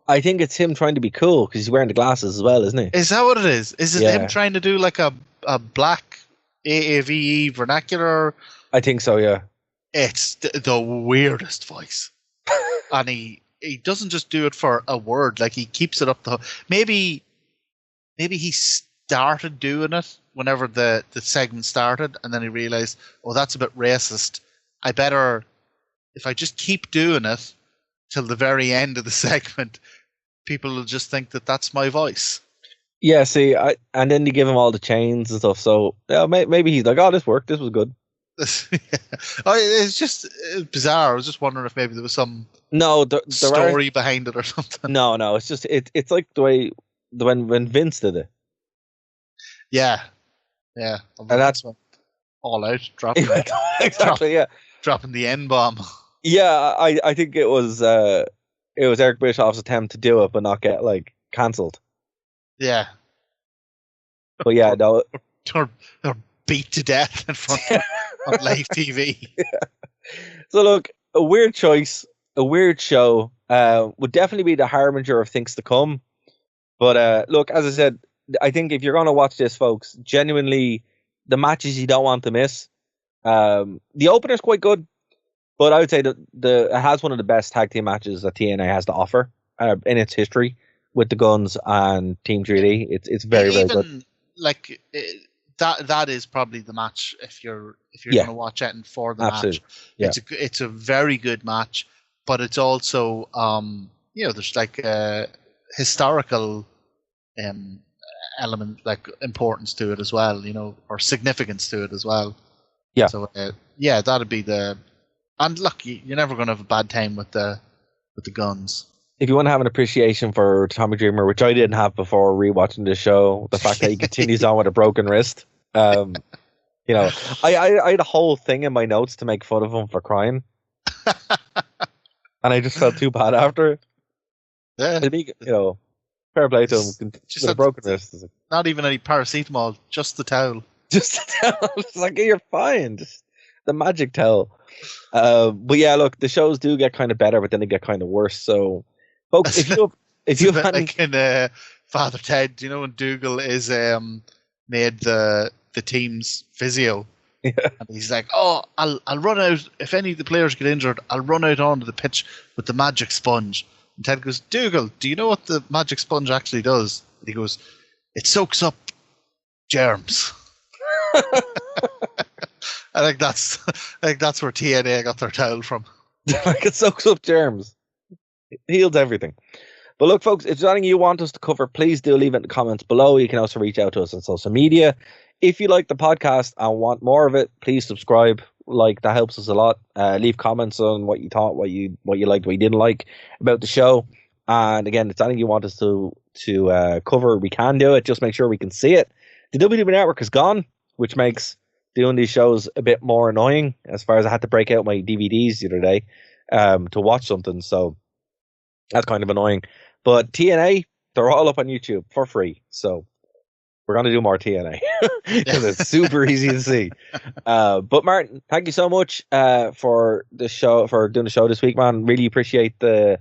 I think it's him trying to be cool because he's wearing the glasses as well, isn't he? Is that what it is? Is it him trying to do like a black AAVE vernacular? I think so, yeah. It's the weirdest voice. And he doesn't just do it for a word, like he keeps it up maybe he started doing it whenever the segment started, and then he realized, oh, that's a bit racist. I better, if I just keep doing it till the very end of the segment, people will just think that that's my voice. Yeah, see, and then they give him all the chains and stuff. So yeah, maybe he's like, "Oh, this worked. This was good." It's bizarre. I was just wondering if maybe there was some story behind it or something. No, it's just it's like the way when Vince did it. Yeah. And that's all out, dropping dropping the N-bomb. Yeah, I think it was Eric Bischoff's attempt to do it, but not get like cancelled. Yeah. But yeah, no. Or beat to death in front of live TV. Yeah. So look, a weird choice, a weird show, would definitely be the harbinger of things to come. But look, as I said, I think if you're going to watch this, folks, genuinely, the matches you don't want to miss. The opener's quite good, but I would say that it has one of the best tag team matches that TNA has to offer in its history. With the Guns and Team 3D, it's very, very good. Like that is probably the match if you're going to watch it and for the match. Yeah. It's a very good match, but it's also there's like a historical element, like importance to it as well, or significance to it as well. Yeah. So that'd be and look, you're never going to have a bad time with the Guns. If you want to have an appreciation for Tommy Dreamer, which I didn't have before rewatching the show, the fact that he continues on with a broken wrist, I had a whole thing in my notes to make fun of him for crying, and I just felt too bad after it. Yeah, fair play to him. Just with a broken wrist, not even any paracetamol, just the towel. Just the towel. It's like, you're fine. Just the magic towel. But yeah, look, the shows do get kind of better, but then they get kind of worse. So. Folks, if you had like in Father Ted, when Dougal is made the team's physio, and he's like, "Oh, I'll run out if any of the players get injured. I'll run out onto the pitch with the magic sponge." And Ted goes, "Dougal, do you know what the magic sponge actually does?" And he goes, "It soaks up germs." I think that's where TNA got their towel from. Like, it soaks up germs. It heals everything. But look, folks, if there's anything you want us to cover, please do leave it in the comments below. You can also reach out to us on social media. If you like the podcast and want more of it, please subscribe. That helps us a lot. Leave comments on what you thought, what you liked, what you didn't like about the show. And again, if it's anything you want us to cover, we can do it. Just make sure we can see it. The WWE Network is gone, which makes doing these shows a bit more annoying. As far as I had to break out my DVDs the other day to watch something, so that's kind of annoying. But TNA, they're all up on YouTube for free. So we're going to do more TNA because it's super easy to see. But Martin, thank you so much for the show, for doing the show this week, man. Really appreciate the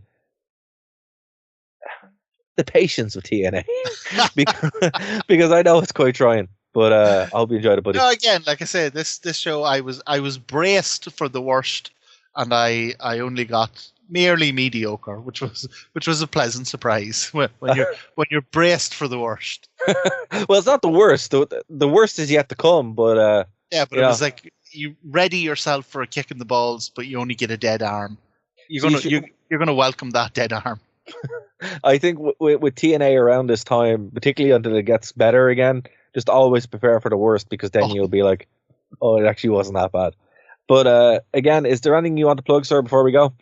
patience of TNA because I know it's quite trying. But I hope you enjoyed it, buddy. No, again, like I said, this show I was braced for the worst, and I only got merely mediocre, which was a pleasant surprise when you're braced for the worst. Well, it's not the worst. The worst is yet to come. But it was like you ready yourself for a kick in the balls, but you only get a dead arm. You're gonna welcome that dead arm. I think with TNA around this time, particularly until it gets better again, just always prepare for the worst, because then you'll be like, oh, it actually wasn't that bad. But again, is there anything you want to plug, sir, before we go?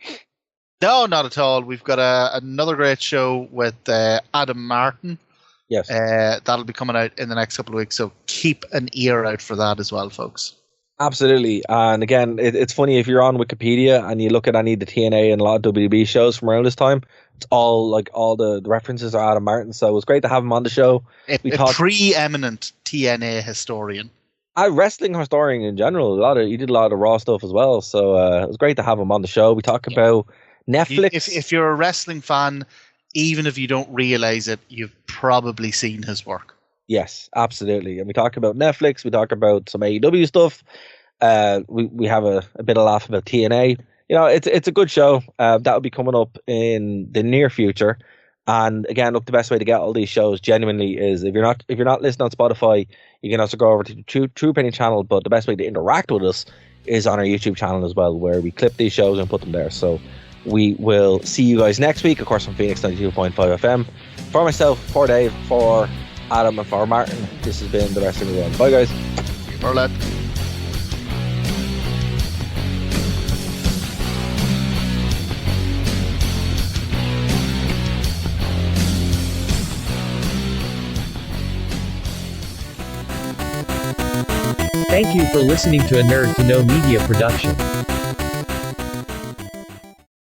No, not at all. We've got another great show with Adam Martin. Yes. That'll be coming out in the next couple of weeks, so keep an ear out for that as well, folks. Absolutely. And again, it's funny, if you're on Wikipedia and you look at any of the TNA and a lot of WB shows from around this time, it's all the references are Adam Martin. So it was great to have him on the show. A preeminent TNA historian. A wrestling historian in general. He did a lot of Raw stuff as well. So it was great to have him on the show. We talk about Netflix. If you're a wrestling fan, even if you don't realize it, you've probably seen his work. Yes, absolutely. And we talk about Netflix. We talk about some AEW stuff. We have a bit of laugh about TNA. It's a good show. That'll be coming up in the near future. And again, look, the best way to get all these shows genuinely is if you're not listening on Spotify, you can also go over to the True Penny channel. But the best way to interact with us is on our YouTube channel as well, where we clip these shows and put them there. So we will see you guys next week, of course, from Phoenix 92.5 FM. For myself, for Dave, for Adam, and for Martin, this has been the Wrestling Rewind. Bye, guys. Lad. Thank you for listening to a Nerd to Know Media production.